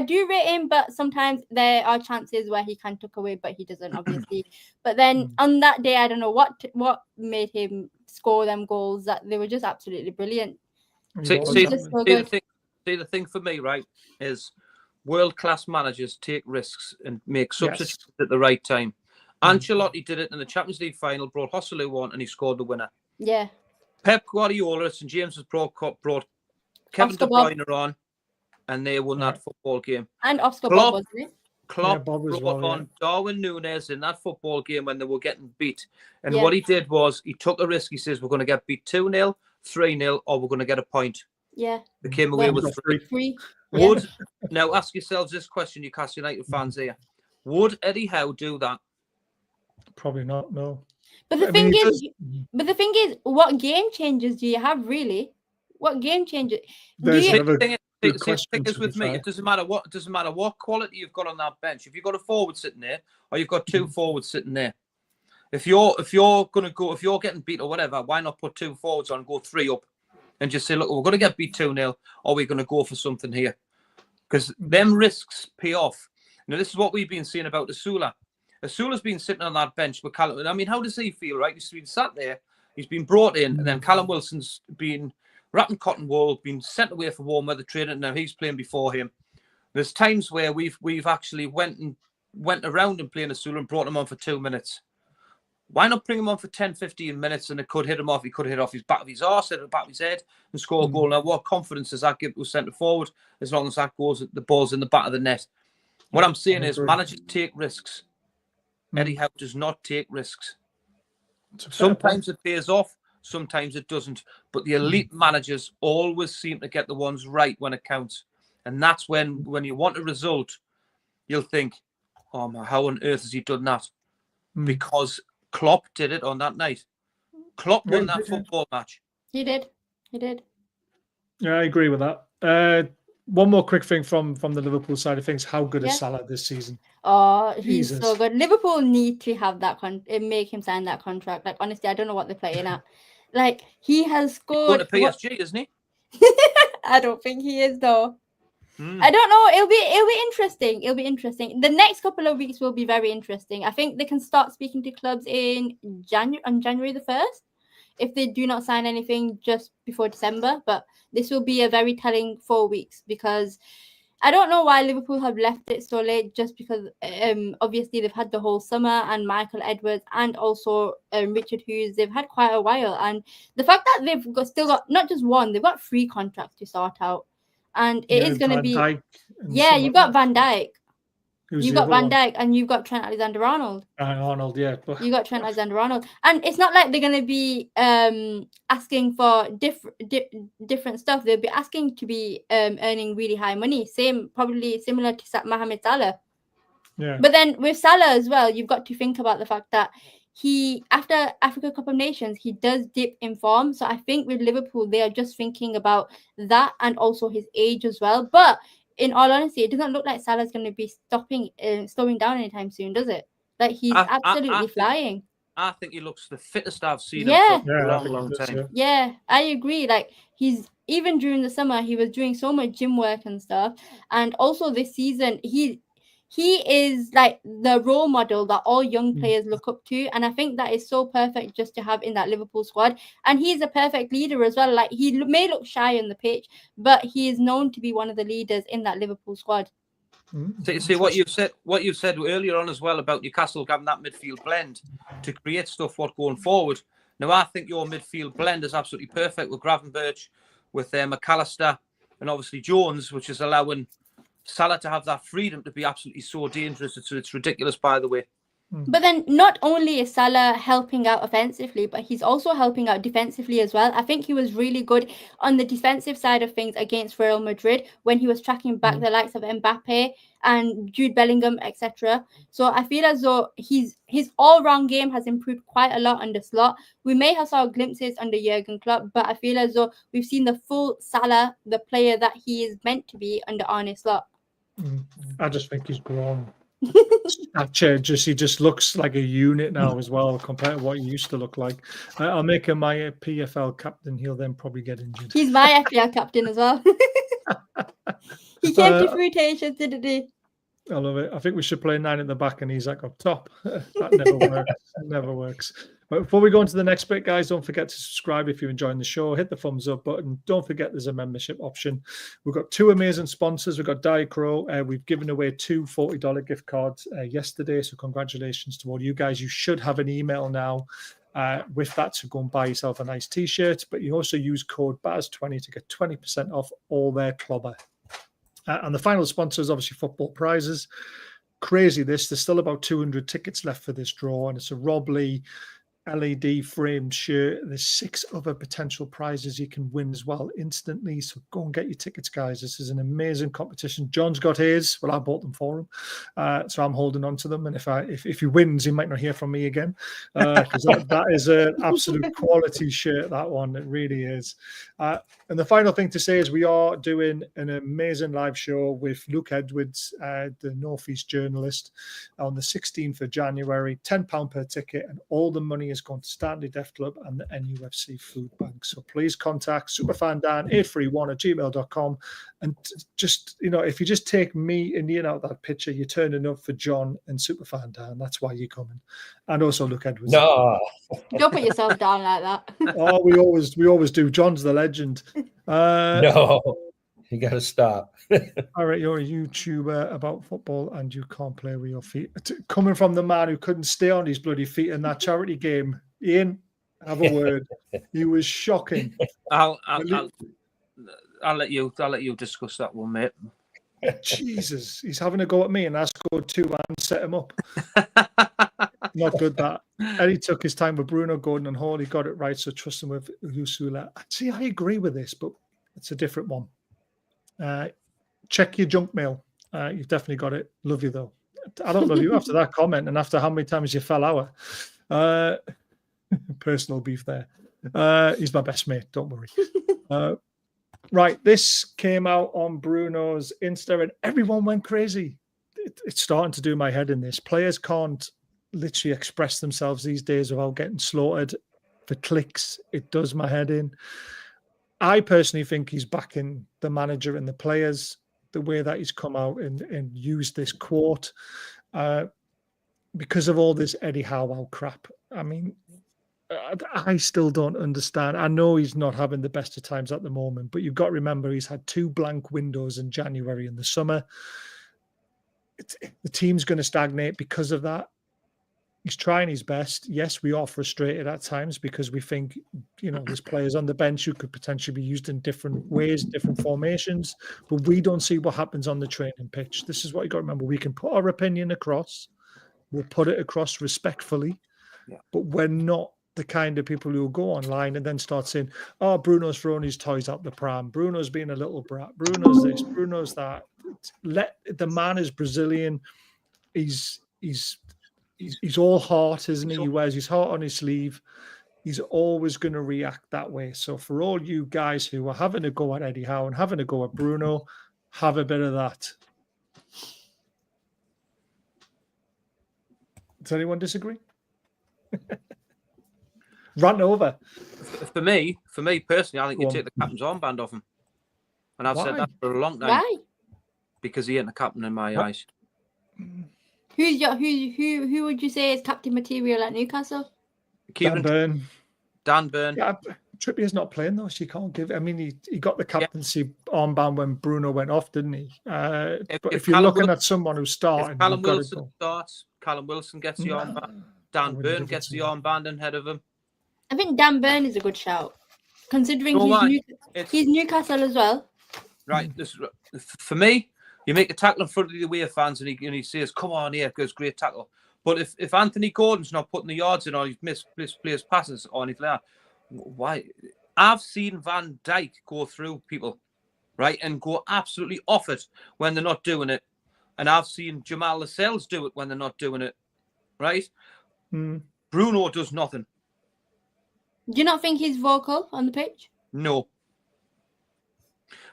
do rate him, but sometimes there are chances where he can tuck away, but he doesn't, obviously. But then on that day, I don't know what made him score them goals. That they were just absolutely brilliant. See the thing for me, right, is world-class managers take risks and make substitutes at the right time. Ancelotti did it in the Champions League final, brought Joselu on, and he scored the winner. Yeah. Pep Guardiola at St. James has brought Kevin De Bruyne on, and they won that football game. And Oscar Bob, wasn't it? Klopp brought on Darwin Núñez in that football game when they were getting beat. And what he did was he took a risk. He says, we're going to get beat 2-0, 3-0, or we're going to get a point. Yeah. They came away with 3. Now ask yourselves this question, Newcastle United fans here. Would Eddie Howe do that? Probably not, no. But the thing is, what game changers do you have, really? What game changer? See, good the question, thing is to be with me, fair. it doesn't matter what quality you've got on that bench. If you've got a forward sitting there, or you've got two forwards sitting there, if you're getting beat or whatever, why not put two forwards on and go 3 up, and just say, look, we're going to get beat 2-0, or we're going to go for something here, because them risks pay off. Now, this is what we've been saying about Asula. Asula's been sitting on that bench with Callum. I mean, how does he feel, right? He's been sat there, he's been brought in, and then Callum Wilson's been wrapped in cotton wool, been sent away for warm weather training, and now he's playing before him. There's times where we've actually went around and playing Asula and brought him on for 2 minutes. Why not bring him on for 10, 15 minutes, and it could hit him off? He could hit off his back of his arse, hit the back of his head, and score a goal. Now, what confidence does that give to a centre forward as long as that goes, the ball's in the back of the net? What I'm saying is, managers take risks. Eddie Howe does not take risks. Sometimes it pays off, sometimes it doesn't. But the elite managers always seem to get the ones right when it counts. And that's when you want a result, you'll think, oh, man, how on earth has he done that? Because Klopp did it on that night. Klopp won that football match. He did. Yeah, I agree with that. One more quick thing from the Liverpool side of things. How good is Salah this season? Oh, he's Jesus. so good. Liverpool need to have that make him sign that contract. Like, honestly, I don't know what they're playing at. Like, he has scored. He's going to PSG, isn't he? I don't think he is, though. I don't know. It'll be interesting. It'll be interesting. The next couple of weeks will be very interesting. I think they can start speaking to clubs on January the 1st, if they do not sign anything just before December. But this will be a very telling 4 weeks, because I don't know why Liverpool have left it so late, just because obviously they've had the whole summer, and Michael Edwards and also Richard Hughes, they've had quite a while. And the fact that they've still got not just one, they've got 3 contracts to sort out. And it is going to be... you've got Van Dijk. You've got Van Dijk, and you've got Trent Alexander-Arnold. Arnold, yeah. You got Trent Alexander-Arnold. And it's not like they're going to be asking for different stuff. They'll be asking to be earning really high money. Probably similar to Mohamed Salah. Yeah. But then with Salah as well, you've got to think about the fact that after Africa Cup of Nations, he does dip in form. So I think with Liverpool, they are just thinking about that, and also his age as well. But in all honesty, it doesn't look like Salah's going to be slowing down anytime soon, does it? Like, he's absolutely flying. I think he looks the fittest I've seen him for a long time. Yeah, I agree. Like, he's even during the summer, he was doing so much gym work and stuff. And also this season, he is like the role model that all young players look up to. And I think that is so perfect just to have in that Liverpool squad. And he's a perfect leader as well. Like, he may look shy on the pitch, but he is known to be one of the leaders in that Liverpool squad. See what you've said earlier on as well about Newcastle having that midfield blend to create stuff going forward. Now, I think your midfield blend is absolutely perfect with Gravenberch, with McAllister, and obviously Jones, which is allowing Salah to have that freedom to be absolutely so dangerous. It's ridiculous, by the way. But then not only is Salah helping out offensively, but he's also helping out defensively as well. I think he was really good on the defensive side of things against Real Madrid when he was tracking back the likes of Mbappe and Jude Bellingham, etc. So I feel as though his all-round game has improved quite a lot under Slot. We may have saw glimpses under Jurgen Klopp, but I feel as though we've seen the full Salah, the player that he is meant to be under Arne Slot. I just think he's grown. He just looks like a unit now as well, compared to what he used to look like. I'll make him my PFL captain. He'll then probably get injured. He's my FPL captain as well. He came to fruition, didn't he? I love it. I think we should play 9 at the back and Isaac up top. That never works. It never works. But before we go into the next bit, guys, don't forget to subscribe if you're enjoying the show. Hit the thumbs up button. Don't forget there's a membership option. We've got 2 amazing sponsors. We've got Diacro. We've given away 2 $40 gift cards yesterday. So congratulations to all you guys. You should have an email now with that to go and buy yourself a nice T-shirt. But you also use code BAZ20 to get 20% off all their clobber. And the final sponsor is obviously Football Prizes. Crazy this. There's still about 200 tickets left for this draw. And it's a Rob Lee LED framed shirt. There's 6 other potential prizes you can win as well instantly. So go and get your tickets, guys. This is an amazing competition. John's got his. Well, I bought them for him, so I'm holding on to them. And if he wins, he might not hear from me again, because that is an absolute quality shirt. That one, it really is. And the final thing to say is we are doing an amazing live show with Luke Edwards, the Northeast journalist, on the 16th of January. £10 per ticket, and all the money is going to Stanley Deaf Club and the NUFC Food Bank. So please contact superfandan831@gmail.com, and just, if you just take me and Ian out that picture, you're turning up for John and Superfan Dan. That's why you're coming, and also Luke Edwards. No, Don't put yourself down like that. Oh, we always do. John's the legend. no, you got to stop. All right, you're a YouTuber about football and you can't play with your feet. Coming from the man who couldn't stay on his bloody feet in that charity game, Ian, have a word. He was shocking. I'll let you discuss that one, mate. Jesus, he's having a go at me, and I scored 2 and set him up. Not good, that. Eddie took his time with Bruno, Gordon, and Hall. He got it right, so trust him with Husula. See, I agree with this, but it's a different one. Check your junk mail. You've definitely got it. Love you, though. I don't love you after that comment and after how many times you fell out. Personal beef there. He's my best mate, don't worry. Right, this came out on Bruno's Insta and everyone went crazy. It's starting to do my head in this. Players can't literally express themselves these days without getting slaughtered for clicks. It does my head in. I personally think he's backing the manager and the players, the way that he's come out and used this quote because of all this Eddie Howe crap. I mean, I still don't understand. I know he's not having the best of times at the moment, but you've got to remember he's had 2 blank windows in January and the summer. The team's going to stagnate because of that. He's trying his best. Yes, we are frustrated at times because we think, there's players on the bench who could potentially be used in different ways, different formations, but we don't see what happens on the training pitch. This is what you got to remember. We can put our opinion across. We'll put it across respectfully, but we're not the kind of people who will go online and then start saying, oh, Bruno's throwing his toys out the pram. Bruno's being a little brat. Bruno's this, Bruno's that. The man is Brazilian. He's all heart, isn't he? He wears his heart on his sleeve. He's always going to react that way. So for all you guys who are having a go at Eddie Howe and having a go at Bruno, have a bit of that. Does anyone disagree? Run over. For me personally, I think you take the captain's armband off him. And I've said that for a long time. Why? Because he ain't the captain in my eyes. Who would you say is captain material at Newcastle? Dan Burn. Dan Burn. Yeah, Trippier's not playing though. She can't give. I mean, he got the captaincy armband when Bruno went off, didn't he? But if you're looking at someone who's starting, if Callum Wilson starts, Callum Wilson gets the armband. Dan Burn gets the armband ahead of him. I think Dan Burn is a good shout, considering he's Newcastle as well. Right. For me, you make a tackle in front of the away fans and he says, come on here, goes great tackle. But if Anthony Gordon's not putting the yards in or he's misplaced passes or anything like that, why? I've seen Van Dijk go through people, right, and go absolutely off it when they're not doing it. And I've seen Jamal Lascelles do it when they're not doing it, right? Bruno does nothing. Do you not think he's vocal on the pitch? No.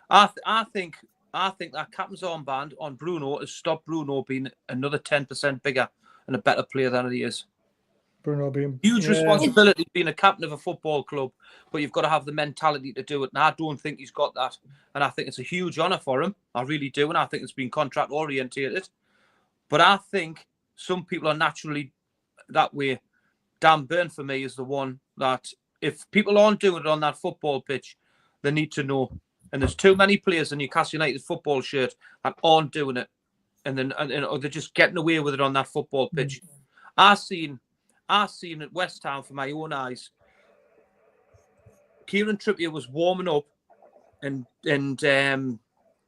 I think that captain's armband on Bruno has stopped Bruno being another 10% bigger and a better player than he is. Bruno being huge responsibility being a captain of a football club, but you've got to have the mentality to do it. And I don't think he's got that. And I think it's a huge honour for him. I really do. And I think it's been contract orientated. But I think some people are naturally that way. Dan Burn for me is the one that if people aren't doing it on that football pitch, they need to know. And there's too many players in Newcastle United football shirt that aren't doing it, and then or they're just getting away with it on that football pitch. I seen at West Ham for my own eyes. Kieran Trippier was warming up, and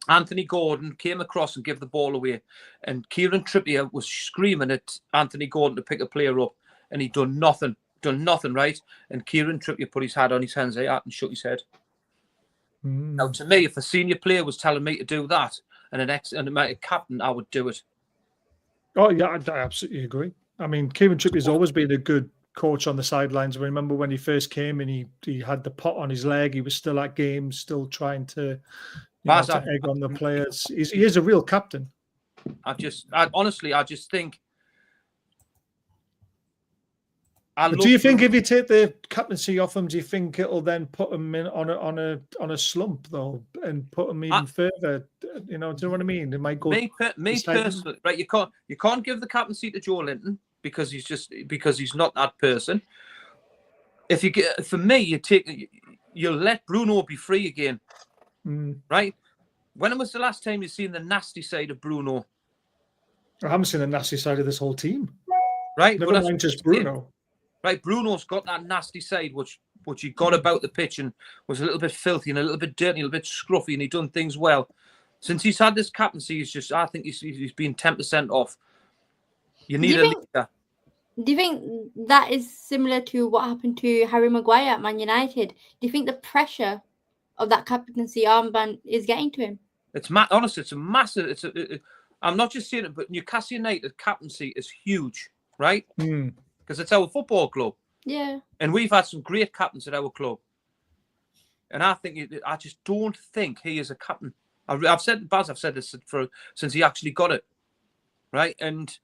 Anthony Gordon came across and gave the ball away, and Kieran Trippier was screaming at Anthony Gordon to pick a player up, and he done nothing done nothing right, and Kieran Trippier put his hand on his hands and shook his head. Now, to me, if a senior player was telling me to do that and a captain, I would do it. Oh, yeah, I absolutely agree. I mean, Kieran Trippier's always been a good coach on the sidelines. I remember when he first came and he had the pot on his leg. He was still at games, still trying to, to egg on the players. He is a real captain. Honestly, I just think. Do you think if you take the captaincy off him, do you think it'll then put him in on a slump though, and put him even further? Do you know what I mean? It might go. Me personally, right? You can't give the captaincy to Joe Linton because he's not that person. If you get, for me, you'll let Bruno be free again, right? When was the last time you've seen the nasty side of Bruno? I haven't seen the nasty side of this whole team. Right, never mind just Bruno. Right, Bruno's got that nasty side, which he got about the pitch and was a little bit filthy and a little bit dirty, a little bit scruffy, and he done things well. Since he's had this captaincy, I think he's been 10% off. You need a leader. Do you think that is similar to what happened to Harry Maguire at Man United? Do you think the pressure of that captaincy armband is getting to him? It's honestly, it's a massive. I'm not just saying it, but Newcastle United captaincy is huge, right? Because it's our football club. Yeah. And we've had some great captains at our club. And I just don't think he is a captain. I've said this since he actually got it, right? And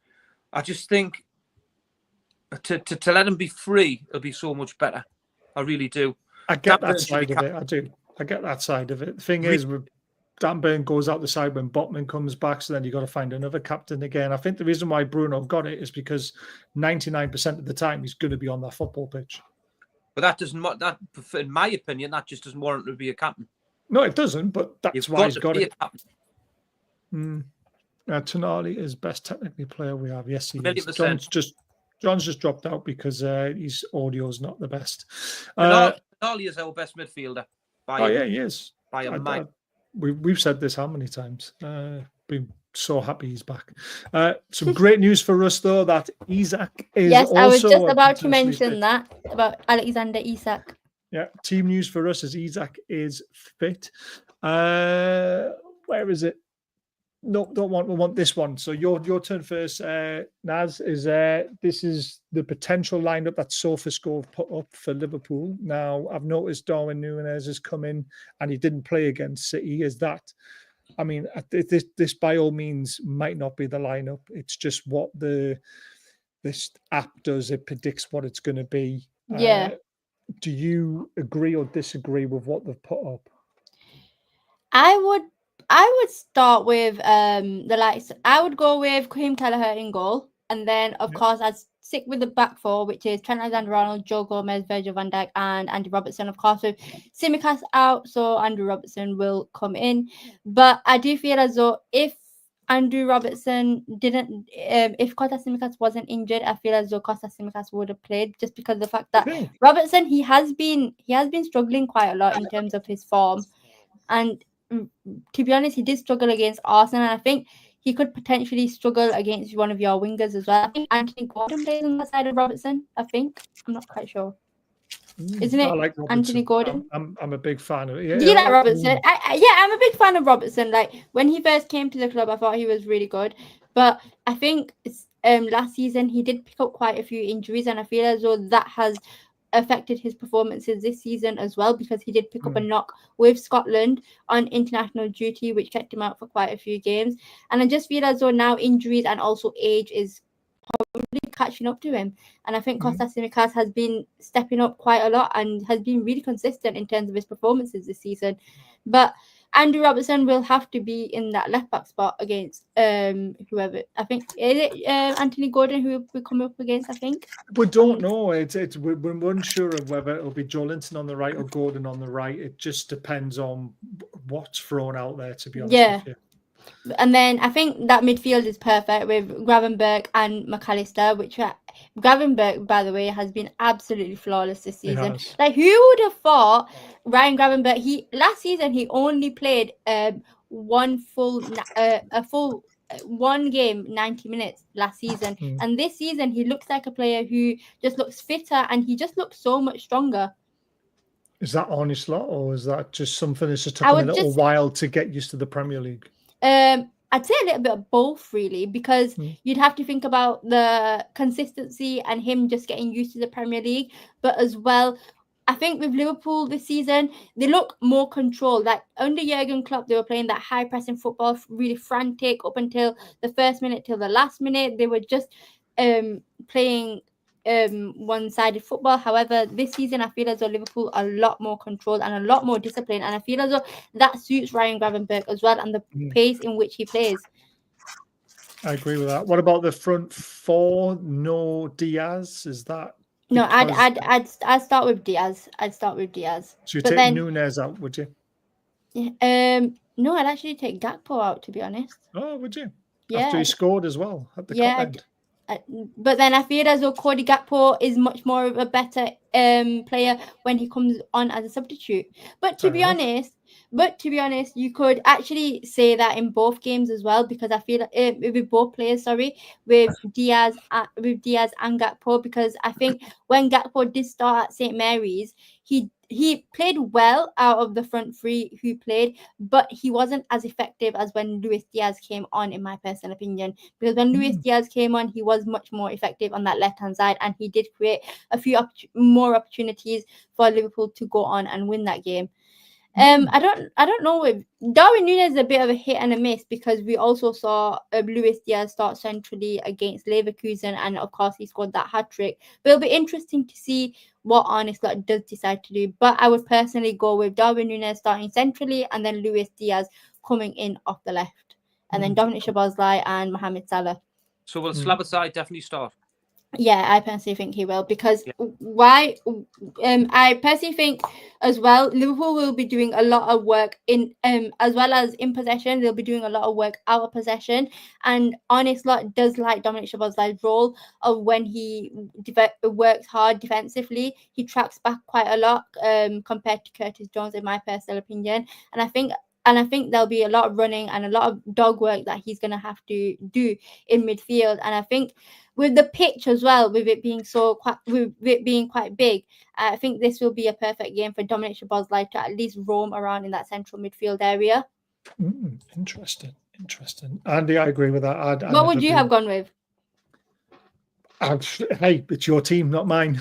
I just think to let him be free, it'll be so much better. I really do. I get that side of it. I do. I get that side of it. The thing is, Dan Burn goes out the side when Botman comes back, so then you've got to find another captain again. I think the reason why Bruno got it is because 99% of the time he's going to be on that football pitch. But that, in my opinion, that just doesn't warrant to be a captain. No, it doesn't, but that's why he's got it. Tonali is best technically player we have. Yes, he is. John's just dropped out because his audio is not the best. Tonali is our best midfielder. He is. By a mile. We've said this how many times? Been so happy he's back. Some great news for us though that Isak is. Yes, I was just about to mention that about Alexander Isak. Yeah, team news for us is Isak is fit. Where is it? No, we want this one. So your turn first, Naz. This is the potential lineup that SofaScore have put up for Liverpool. Now I've noticed Darwin Núñez has come in and he didn't play against City. Is that? I mean, this by all means might not be the lineup. It's just what this app does. It predicts what it's going to be. Yeah. Do you agree or disagree with what they've put up? I would start with the likes. I would go with Raheem Kelleher in goal, and then of course I'd stick with the back four, which is Trent Alexander-Arnold, Joe Gomez, Virgil van Dijk, and Andy Robertson. Of course, with Tsimikas out, so Andrew Robertson will come in. But I do feel as though if Andrew Robertson didn't, if Kostas Tsimikas wasn't injured, I feel as though Kostas Tsimikas would have played, just because of the fact that Robertson he has been struggling quite a lot in terms of his form, and to be honest, he did struggle against Arsenal, and I think he could potentially struggle against one of your wingers as well. I think Anthony Gordon plays on that side of Robertson. I'm not quite sure. Isn't it? I like Anthony Gordon. I'm a big fan of it. Do you like Robertson? I'm a big fan of Robertson. Like when he first came to the club, I thought he was really good, but I think last season he did pick up quite a few injuries, and I feel as though that has affected his performances this season as well, because he did pick up a knock with Scotland on international duty, which kept him out for quite a few games. And I just feel as though now injuries and also age is probably catching up to him. And I think Kostas Tsimikas has been stepping up quite a lot and has been really consistent in terms of his performances this season. But Andrew Robertson will have to be in that left back spot against whoever. I think is it Anthony Gordon who we come up against. I think we don't know. We're unsure of whether it'll be Joelinton on the right or Gordon on the right. It just depends on what's thrown out there. To be honest, with you. And then I think that midfield is perfect with Gravenberch and McAllister, which Gravenberch, by the way, has been absolutely flawless this season. Like, who would have thought Ryan Gravenberch? Last season he only played a full one game 90 minutes last season, and this season he looks like a player who just looks fitter and he just looks so much stronger. Is that Arne Slot, or is that just something that's just took him a little while to get used to the Premier League? I'd say a little bit of both, really, because you'd have to think about the consistency and him just getting used to the Premier League. But as well, I think with Liverpool this season, they look more controlled. Like under Jurgen Klopp, they were playing that high pressing football, really frantic up until the first minute till the last minute. They were just playing one-sided football. However, this season I feel as though Liverpool are a lot more controlled and a lot more disciplined, and I feel as though that suits Ryan Gravenberch as well, and the pace in which he plays. I agree with that. What about the front four? No Diaz, is that? No, I'd start with Diaz. I'd start with Diaz. So you take Nunez out, would you? No, I'd actually take Gakpo out, to be honest. Oh, would you? Yeah. After he scored as well at the cup end. But then I feel as though Cody Gakpo is much more of a better player when he comes on as a substitute. But to be honest, you could actually say that in both games as well, because I feel with both players, with Diaz and Gakpo, because I think when Gakpo did start at St. Mary's, he played well out of the front three who played, but he wasn't as effective as when Luis Diaz came on, in my personal opinion. Because when Luis Diaz came on, he was much more effective on that left-hand side, and he did create a few more opportunities for Liverpool to go on and win that game. I don't know, with Darwin Núñez is a bit of a hit and a miss, because we also saw Luis Diaz start centrally against Leverkusen, and of course he scored that hat-trick. But it'll be interesting to see what Arne Slot does decide to do. But I would personally go with Darwin Núñez starting centrally, and then Luis Diaz coming in off the left, and then Dominic Szoboszlai and Mohamed Salah. So will Szoboszlai definitely start? Yeah, I personally think he will, because why? I personally think as well, Liverpool will be doing a lot of work in as well as in possession. They'll be doing a lot of work out of possession, and Arne Slot does like Dominic Szoboszlai's role of when he works hard defensively. He tracks back quite a lot compared to Curtis Jones, in my personal opinion, and I think there'll be a lot of running and a lot of dog work that he's going to have to do in midfield. And I think with the pitch as well, with it being quite big, I think this will be a perfect game for Dominic Szoboszlai to at least roam around in that central midfield area. Interesting. Andy, I agree with that. What would you have gone with? Hey, it's your team, not mine.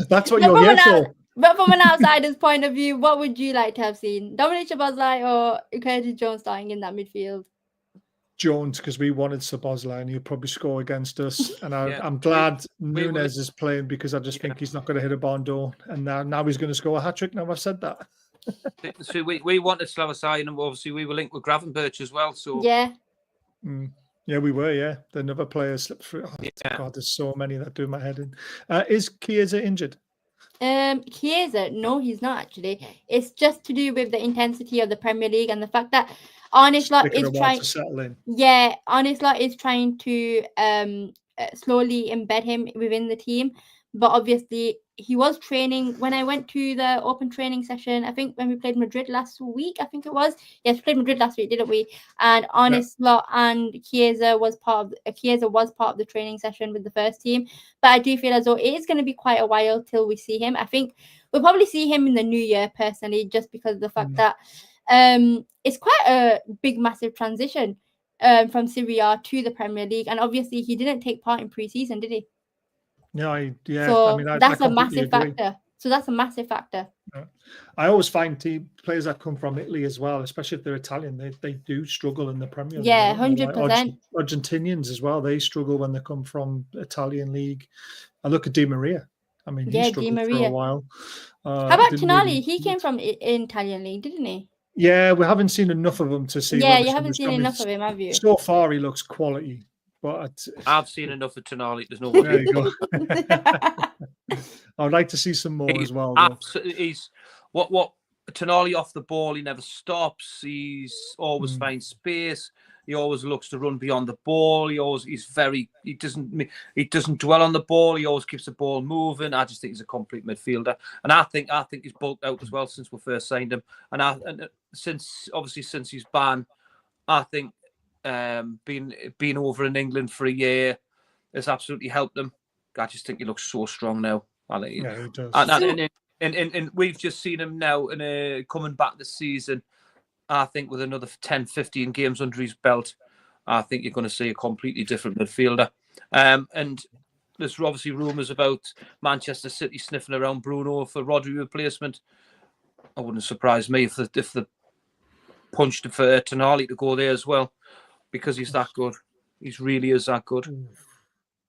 That's what you're here for. But from an outsider's point of view, what would you like to have seen? Dominic Szoboszlai or Curtis Jones starting in that midfield? Jones, because we wanted Szoboszlai and he'll probably score against us. And I'm glad Núñez is playing, because I just think he's not going to hit a barn door. And now he's going to score a hat-trick. Now I've said that. So we wanted Szoboszlai, and obviously we were linked with Gravenberch as well. So yeah. Yeah, we were, yeah. The another player slipped through. Oh, God, there's so many that do my head in. Is Chiesa injured? Chiesa, no, he's not actually. It's just to do with the intensity of the Premier League and the fact that Arne Slot is trying to settle in. Yeah, Arne Slot is trying to slowly embed him within the team. But obviously, he was training when I went to the open training session. I think when we played Madrid last week, I think it was. Yes, we played Madrid last week, didn't we? And Arne Slot and Chiesa was part of the training session with the first team. But I do feel as though it is going to be quite a while till we see him. I think we'll probably see him in the new year, personally, just because of the fact that it's quite a big, massive transition from Serie A to the Premier League. And obviously, he didn't take part in pre-season, did he? No, So that's a massive factor. So that's a massive factor. I always find players that come from Italy as well, especially if they're Italian, they do struggle in the Premier League. Yeah, 100%. Argentinians as well, they struggle when they come from Italian league. I look at Di Maria. I mean, he struggled for a while. How about Tonali? He came from Italian league, didn't he? Yeah, we haven't seen enough of him to see. Yeah, you haven't seen enough of him, have you? So far, he looks quality. But I've seen enough of Tonali. There's no way. There you go. I'd like to see some more as well. He's what Tonali off the ball. He never stops. He's always finds space. He always looks to run beyond the ball. He doesn't dwell on the ball. He always keeps the ball moving. I just think he's a complete midfielder, and I think he's bulked out as well since we first signed him, and since he's banned. I think being over in England for a year has absolutely helped him. I just think he looks so strong now. Yeah, he does. And we've just seen him now coming back this season. I think with another 10, 15 games under his belt, I think you're going to see a completely different midfielder. And there's obviously rumours about Manchester City sniffing around Bruno for Rodri replacement. It wouldn't surprise me if the punched for Tonali to go there as well, because he's that good. He really is that good.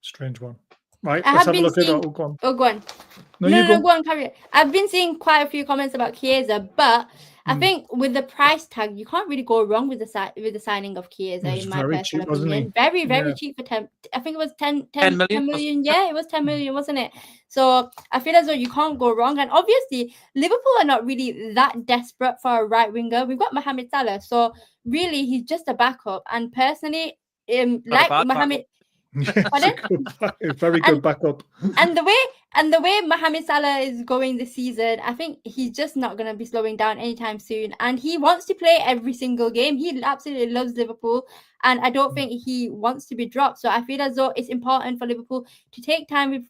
Strange one. Right, I let's have have a been look at seeing- that. Oh, go on. Oh, go on. No, No, you go. go on, carry it. I've been seeing quite a few comments about Chiesa, but I think with the price tag, you can't really go wrong with the signing of Chiesa, He was in my very personal cheap, wasn't opinion. he? Very, very Yeah. cheap for 10. I think it was 10 10 million. million. Yeah, it was 10 million, wasn't it? So I feel as though you can't go wrong. And obviously, Liverpool are not really that desperate for a right winger. We've got Mohamed Salah, so really he's just a backup. And personally, like bad Mohamed. It's a very good backup. And the way Mohamed Salah is going this season, I think he's just not going to be slowing down anytime soon. And he wants to play every single game. He absolutely loves Liverpool, and I don't think he wants to be dropped. So I feel as though it's important for Liverpool to take time with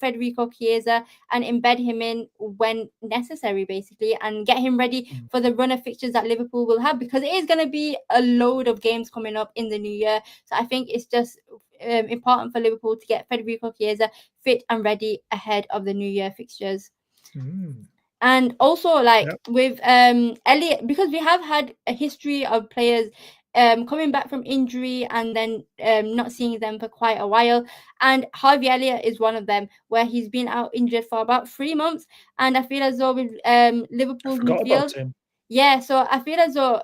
Federico Chiesa and embed him in when necessary, basically, and get him ready for the run of fixtures that Liverpool will have, because it is going to be a load of games coming up in the new year. So I think it's just important for Liverpool to get Federico Chiesa fit and ready ahead of the new year fixtures. And also with Elliot, because we have had a history of players coming back from injury and then not seeing them for quite a while, and Harvey Elliott is one of them, where he's been out injured for about 3 months. And I feel as though with Liverpool's midfield, yeah, so I feel as though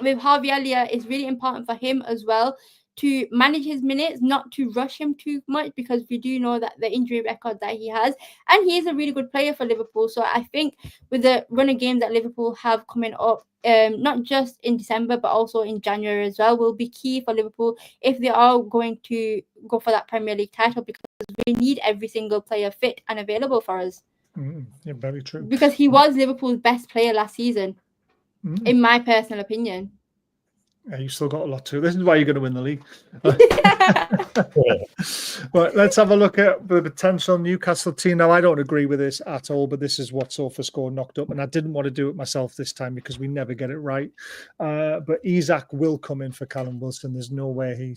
with Harvey Elliott, it's really important for him as well to manage his minutes, not to rush him too much, because we do know that the injury record that he has, and he is a really good player for Liverpool. So I think with the run of games that Liverpool have coming up, not just in December but also in January as well, will be key for Liverpool if they are going to go for that Premier League title, because we need every single player fit and available for us. Yeah, very true. Because he was Liverpool's best player last season, in my personal opinion. Yeah, you still got a lot to. This is why you're going to win the league. Right, let's have a look at the potential Newcastle team. Now, I don't agree with this at all, but this is what SofaScore knocked up, and I didn't want to do it myself this time because we never get it right. But Isak will come in for Callum Wilson. There's no way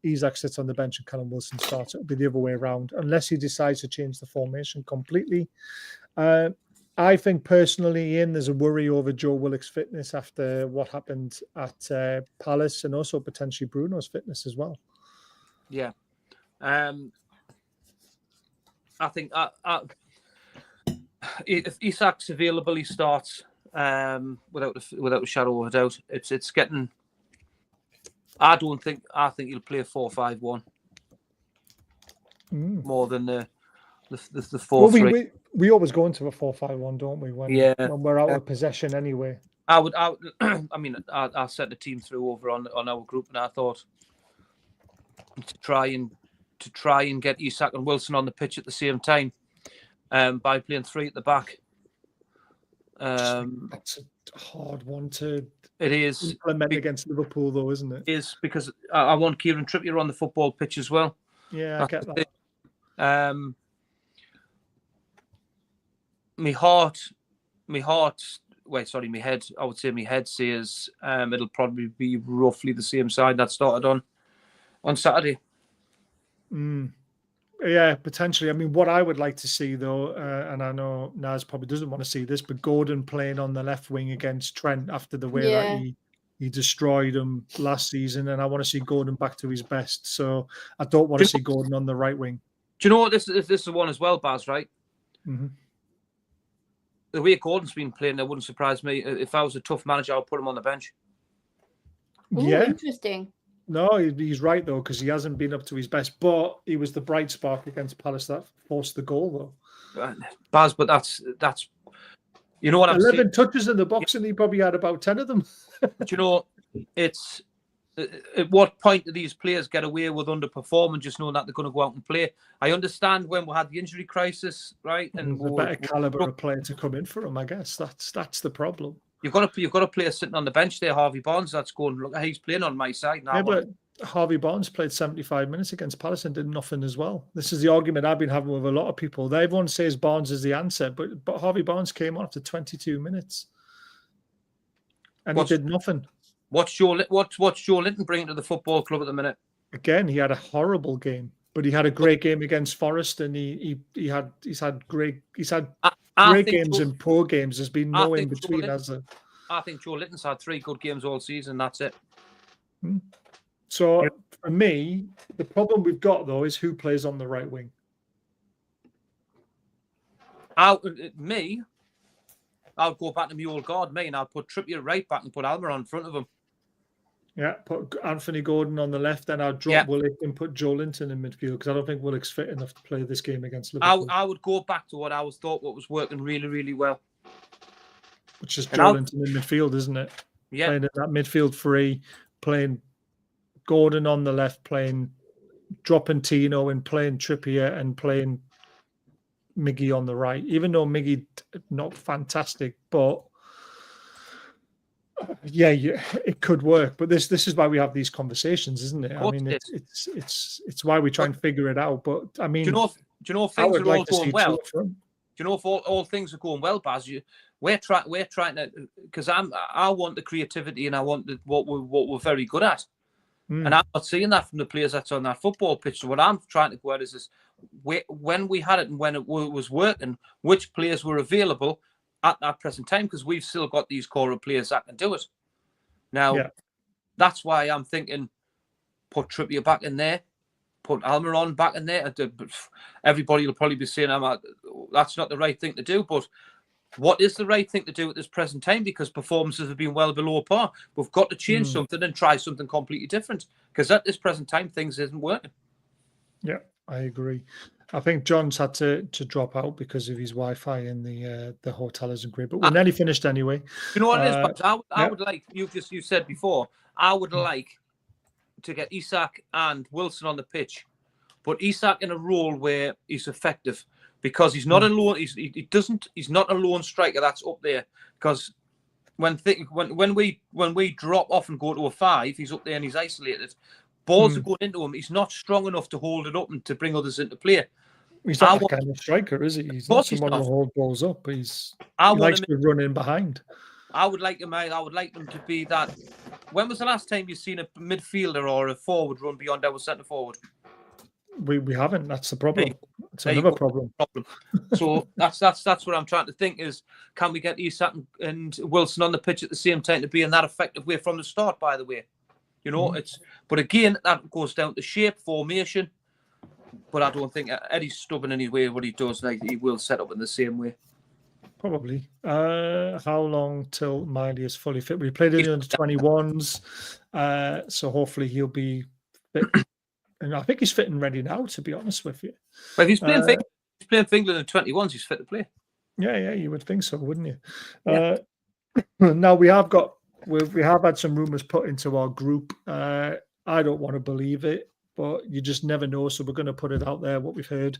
Isak sits on the bench and Callum Wilson starts. It'll be the other way around, unless he decides to change the formation completely. I think personally, Ian, there's a worry over Joe Willock's fitness after what happened at Palace, and also potentially Bruno's fitness as well. Yeah. I think if Isak's available, he starts without a shadow of a doubt. It's getting. I think he'll play a 4-5-1 more than the 4-3. Well, we always go into a 4-5-1, don't we? When we're out of possession anyway. I mean, I sent the team through over on our group, and I thought to try and get Isak and Wilson on the pitch at the same time, by playing 3 at the back. That's a hard one to implement against Liverpool, though, isn't it? It is, because I want Kieran Trippier on the football pitch as well. Yeah, I get that. My head, I would say my head says it'll probably be roughly the same side that started on Saturday. Yeah, potentially. I mean, what I would like to see, though, and I know Naz probably doesn't want to see this, but Gordon playing on the left wing against Trent after the way that he destroyed him last season, and I want to see Gordon back to his best. So I don't want to see Gordon on the right wing. Do you know what? This is one as well, Baz, right? Mm-hmm. The way Gordon's been playing, that wouldn't surprise me. If I was a tough manager, I'd put him on the bench. Ooh, yeah. Interesting. No, he's right, though, because he hasn't been up to his best, but he was the bright spark against Palace that forced the goal, though. Baz, but that's you know what I'm saying? 11 touches in the box, and he probably had about 10 of them. But you know, it's at what point do these players get away with underperforming, just knowing that they're going to go out and play? I understand when we had the injury crisis, right? And a better caliber of player to come in for him, I guess. That's the problem. You've got a player sitting on the bench there, Harvey Barnes. That's going. Look, he's playing on my side now. Yeah, but Harvey Barnes played 75 minutes against Palace and did nothing as well. This is the argument I've been having with a lot of people. Everyone says Barnes is the answer, but Harvey Barnes came on after 22 minutes, and he did nothing. What's Joe Linton bringing to the football club at the minute? Again, he had a horrible game, but he had a great game against Forest, and he's had great games and poor games. There's been no in between, has there? I think Joe Linton's had 3 good games all season. That's it. So for me, the problem we've got though is who plays on the right wing. I would go back to my old guard, and I'd put Trippier right back and put Almiron in front of him. Yeah, put Anthony Gordon on the left, then I'd drop Willock and put Joe Linton in midfield because I don't think Willock's fit enough to play this game against Liverpool. I would go back to what was working really, really well. Which is Joe Linton in midfield, isn't it? Yeah. Playing in that midfield 3, playing Gordon on the left, dropping Tino and playing Trippier and playing Miggy on the right. Even though Miggy not fantastic, but yeah, it could work. But this is why we have these conversations, isn't it? I mean, it's why we try and figure it out. But I mean, do you know if things are all going well? Do you know if all things are going well, Baz? We're trying to, because I want the creativity and I want what we're very good at. And I'm not seeing that from the players that's on that football pitch. So what I'm trying to go at is when we had it and when it was working, which players were available at that present time, because we've still got these core players that can do it. Now, that's why I'm thinking put Trippier back in there, put Almiron back in there. Everybody will probably be saying that's not the right thing to do, but what is the right thing to do at this present time? Because performances have been well below par. We've got to change something and try something completely different, because at this present time, things isn't working. Yeah, I agree. I think John's had to drop out because of his Wi-Fi in the hotel isn't great, but we're nearly finished anyway. You know what it is? But I would like, you said before, I would like to get Isak and Wilson on the pitch, but Isak in a role where he's effective. Because he's not a lone, he's not a lone striker that's up there. Because when we drop off and go to a 5, he's up there and he's isolated. Balls are going into him. He's not strong enough to hold it up and to bring others into play. He's not that kind of striker, is he? He's not someone who hold balls up. He likes to run in behind. I would like him to be that. When was the last time you've seen a midfielder or a forward run beyond our centre forward? We haven't. That's the problem. It's another problem. So that's what I'm trying to think is, can we get Isak and Wilson on the pitch at the same time to be in that effective way from the start? By the way, but again that goes down to shape, formation. But I don't think Eddie's stubborn in his way. What he does, like he will set up in the same way. Probably. How long till Miley is fully fit? We played in the under-21s, so hopefully he'll be fit. And I think he's fit and ready now, to be honest with you. But if he's playing for England in 21s, he's fit to play. Yeah, you would think so, wouldn't you? Yeah. Now we have had some rumours put into our group. I don't want to believe it, but you just never know. So we're going to put it out there, what we've heard.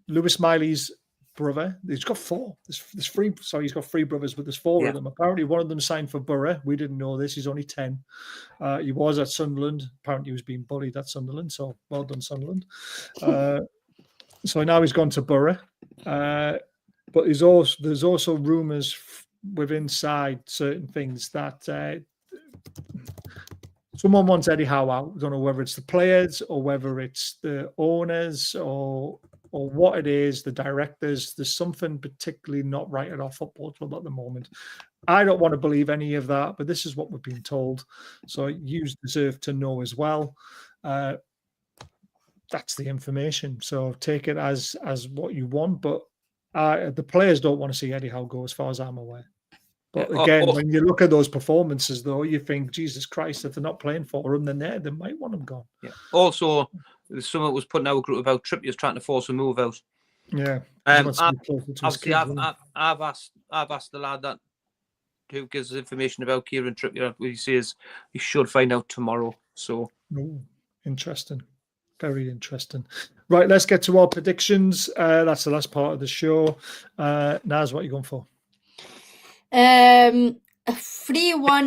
Lewis Miley's brother, he's got 4. There's 3. Sorry, he's got 3 brothers, but there's 4 of them. Apparently, one of them signed for Borough. We didn't know this. He's only 10. He was at Sunderland. Apparently, he was being bullied at Sunderland. So well done, Sunderland. So now he's gone to Borough. But there's also rumours within inside certain things that someone wants Eddie Howe out. I don't know whether it's the players or whether it's the owners or what it is, the directors. There's something particularly not right at our football club at the moment. I don't want to believe any of that, but this is what we're being told. So you deserve to know as well. That's the information. So take it as what you want. But the players don't want to see Eddie Howe go, as far as I'm aware. But again, when you look at those performances, though, you think, Jesus Christ, if they're not playing for him, then they might want him gone. Yeah. Also, someone was putting out a group about Trippier's trying to force a move out. Yeah. Obviously, I've asked the lad that who gives us information about Kieran Trippier. He says he should find out tomorrow. So, interesting. Very interesting. Right, let's get to our predictions. That's the last part of the show. Naz, what are you going for? 3-1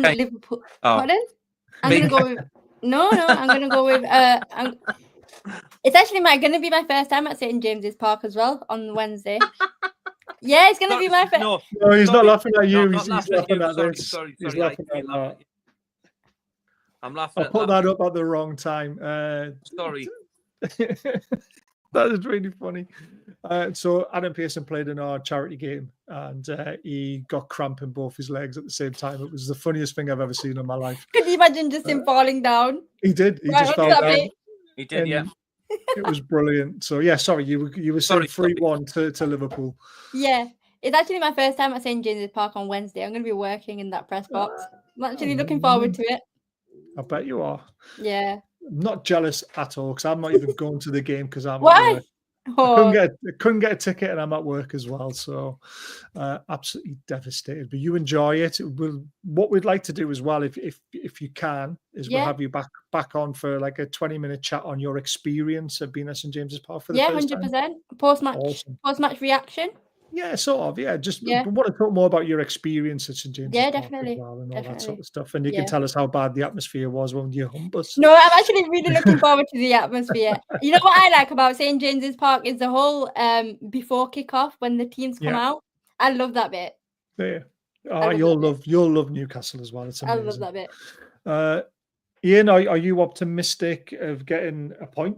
Okay. Liverpool. Oh. Pardon? I'm Me. gonna go with I'm gonna go with it's actually gonna be my first time at St. James's Park as well on Wednesday. Yeah, it's gonna be my first. No, No, he's not sorry. laughing at you. No, I'm he's not laughing you. at this. Sorry. He's I laughing keep at laughing that. at you. I'm laughing I at put that. that up at the wrong time. Sorry. That is really funny. So Adam Pearson played in our charity game, and he got cramp in both his legs at the same time. It was the funniest thing I've ever seen in my life. Could you imagine just him falling down? He did. He Right just onto fell that down. bit. He did, yeah. It was brilliant. So yeah, sorry, you were saying Sorry. 3-1 to Liverpool. Yeah, it's actually my first time at St. James's Park on Wednesday. I'm going to be working in that press box. I'm actually looking forward to it. I bet you are. Yeah. I'm not jealous at all because I'm not even going to the game because I'm at Why? work. Oh, I couldn't get a ticket, and I'm at work as well. So absolutely devastated. But you enjoy it. What we'd like to do as well, if you can, is we'll Yeah. have you back on for like a 20-minute chat on your experience of being at St. James's Park for the yeah, first time. 100%. Post-match, Awesome. post-match reaction. Yeah, sort of. Yeah, just Yeah. we want to talk more about your experience at St. James's Yeah, Park definitely, as well, and all that sort definitely. of stuff. And you Yeah. can tell us how bad the atmosphere was when you hump us. No, I'm actually really looking forward to the atmosphere. You know what I like about St. James's Park is the whole before kickoff when the teams come out. I love that bit. Yeah. love You'll that love Newcastle as well. It's I amazing. love that bit. Ian, are you optimistic of getting a point?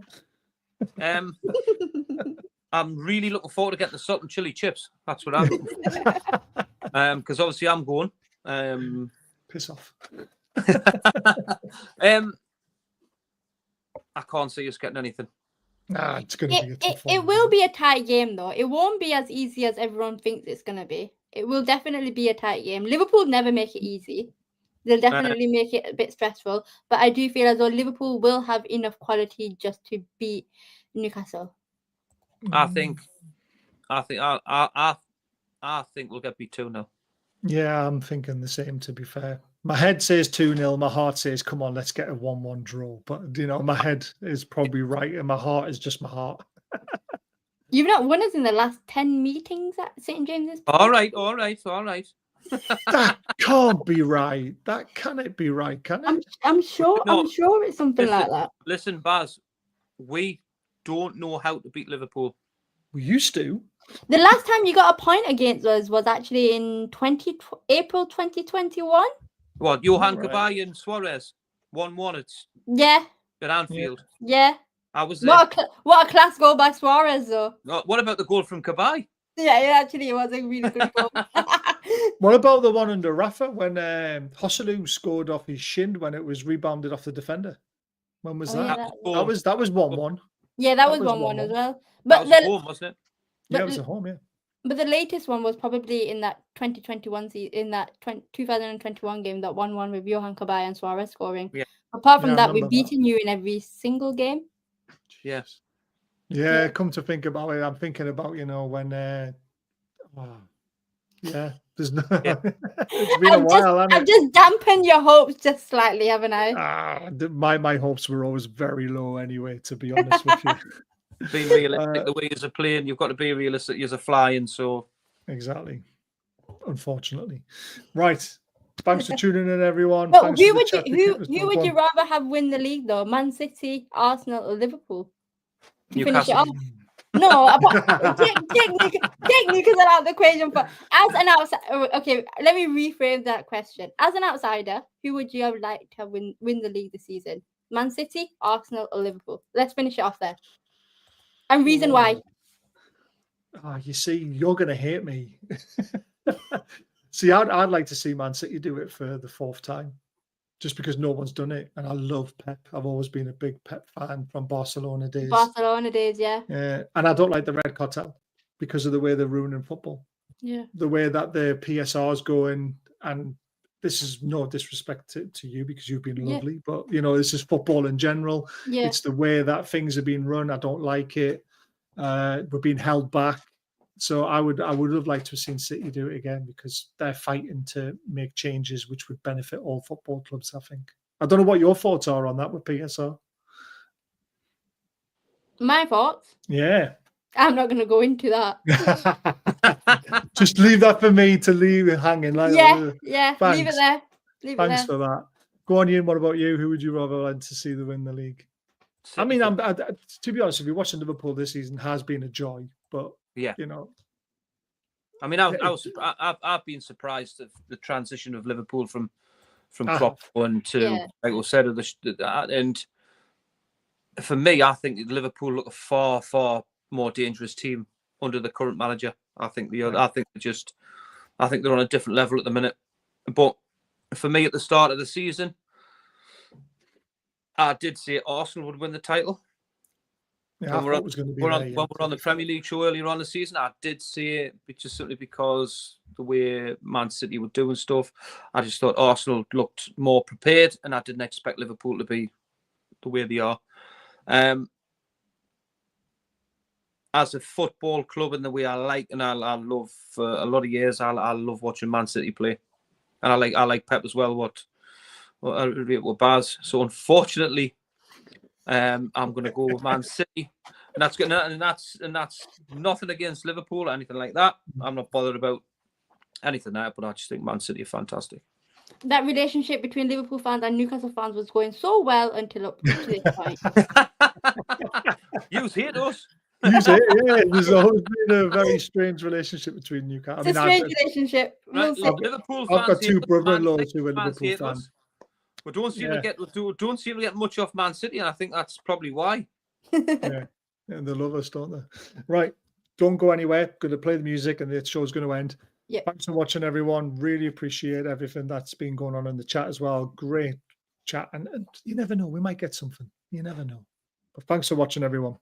I'm really looking forward to getting the salt and chili chips. That's what I'm looking for. Because obviously I'm going. Piss off. I can't see us getting anything. Nah, it's going to be a tough one. It will be a tight game though. It won't be as easy as everyone thinks it's going to be. It will definitely be a tight game. Liverpool never make it easy. They'll definitely make it a bit stressful. But I do feel as though Liverpool will have enough quality just to beat Newcastle. I think we'll get beat 2-0. Yeah, I'm thinking the same, to be fair. My head says 2-0. My heart says, come on, let's get a 1-1 draw. But, my head is probably right, and my heart is just my heart. You've not won us in the last 10 meetings at St. James's Park? All right. That can't be right. That cannot be right, can it? I'm sure it's something like that. Listen, Baz, we don't know how to beat Liverpool. We used to. The last time you got a point against us was actually in April 2021. What, Johan Cabaye and Suarez 1-1 at Anfield. Yeah. I was there. What a class goal by Suarez, though. What about the goal from Cabaye? Yeah, actually, it was a really good goal. What about the one under Rafa when Hosselu scored off his shin when it was rebounded off the defender? When was that? Yeah, that was 1-1. Yeah, that was 1-1 as well. But that was home, wasn't it? Yeah, it was at home, yeah. But the latest one was probably in that 2021 in that 2021 game, that 1-1 with Johan Cabaye and Suarez scoring. Yeah. Apart from that, we've beaten you in every single game. Yes. Yeah, come to think about it, I'm thinking about, when there's no it's been a while, hasn't it? I've just dampened your hopes just slightly, haven't I? My hopes were always very low anyway, to be honest with you. Being realistic, the way you're playing, you've got to be realistic. You're flying, so exactly. Unfortunately, right. Thanks for tuning in, everyone. But who would you rather have win the league though? Man City, Arsenal, or Liverpool? To finish it off. No, take Newcastle out of the equation. But as an outsider, okay, let me rephrase that question. As an outsider, who would you have liked to have win the league this season? Man City, Arsenal, or Liverpool? Let's finish it off there. And reason why. You see, you're going to hate me. See, I'd like to see Man City do it for the 4th time, just because no one's done it. And I love Pep. I've always been a big Pep fan from Barcelona days. Yeah. And I don't like the Red Cartel because of the way they're ruining football. Yeah. The way that the PSR's going, and this is no disrespect to you because you've been lovely, but this is football in general. Yeah. It's the way that things are being run. I don't like it. We're being held back. So I would have liked to have seen City do it again because they're fighting to make changes which would benefit all football clubs, I think. I don't know what your thoughts are on that with PSR. My thoughts? Yeah. I'm not going to go into that. Just leave that for me to leave it hanging. Like, Yeah. Thanks. Leave it there. Leave Thanks it there. for that. Go on, Ian. What about you? Who would you rather like to see win the league? I mean, to be honest, if you're watching Liverpool this season, has been a joy. But Yeah, you know, I mean, I've been surprised at the transition of Liverpool from Klopp and to like we said, and for me, I think Liverpool look a far more dangerous team under the current manager. I think they're on a different level at the minute. But for me, at the start of the season, I did say Arsenal would win the title. Yeah, when we're on the Premier League show earlier on the season, I did say it, just simply because the way Man City were doing stuff. I just thought Arsenal looked more prepared, and I didn't expect Liverpool to be the way they are. As a football club, and the way I like, and I love for a lot of years, I love watching Man City play, and I like Pep as well. What Baz? So unfortunately, I'm going to go with Man City, and that's good. And that's nothing against Liverpool or anything like that. I'm not bothered about anything like that, but I just think Man City are fantastic. That relationship between Liverpool fans and Newcastle fans was going so well until up to this point. You hate us. There's always been a very strange relationship between Newcastle. It's a strange relationship. Right, Liverpool fans. I've got two brother-in-laws who are Liverpool fans. We don't seem to get much off Man City, and I think that's probably why. Yeah, and they love us, don't they? Right, don't go anywhere. Going to play the music, and the show's going to end. Yeah. Thanks for watching, everyone. Really appreciate everything that's been going on in the chat as well. Great chat, and you never know, we might get something. You never know. But thanks for watching, everyone.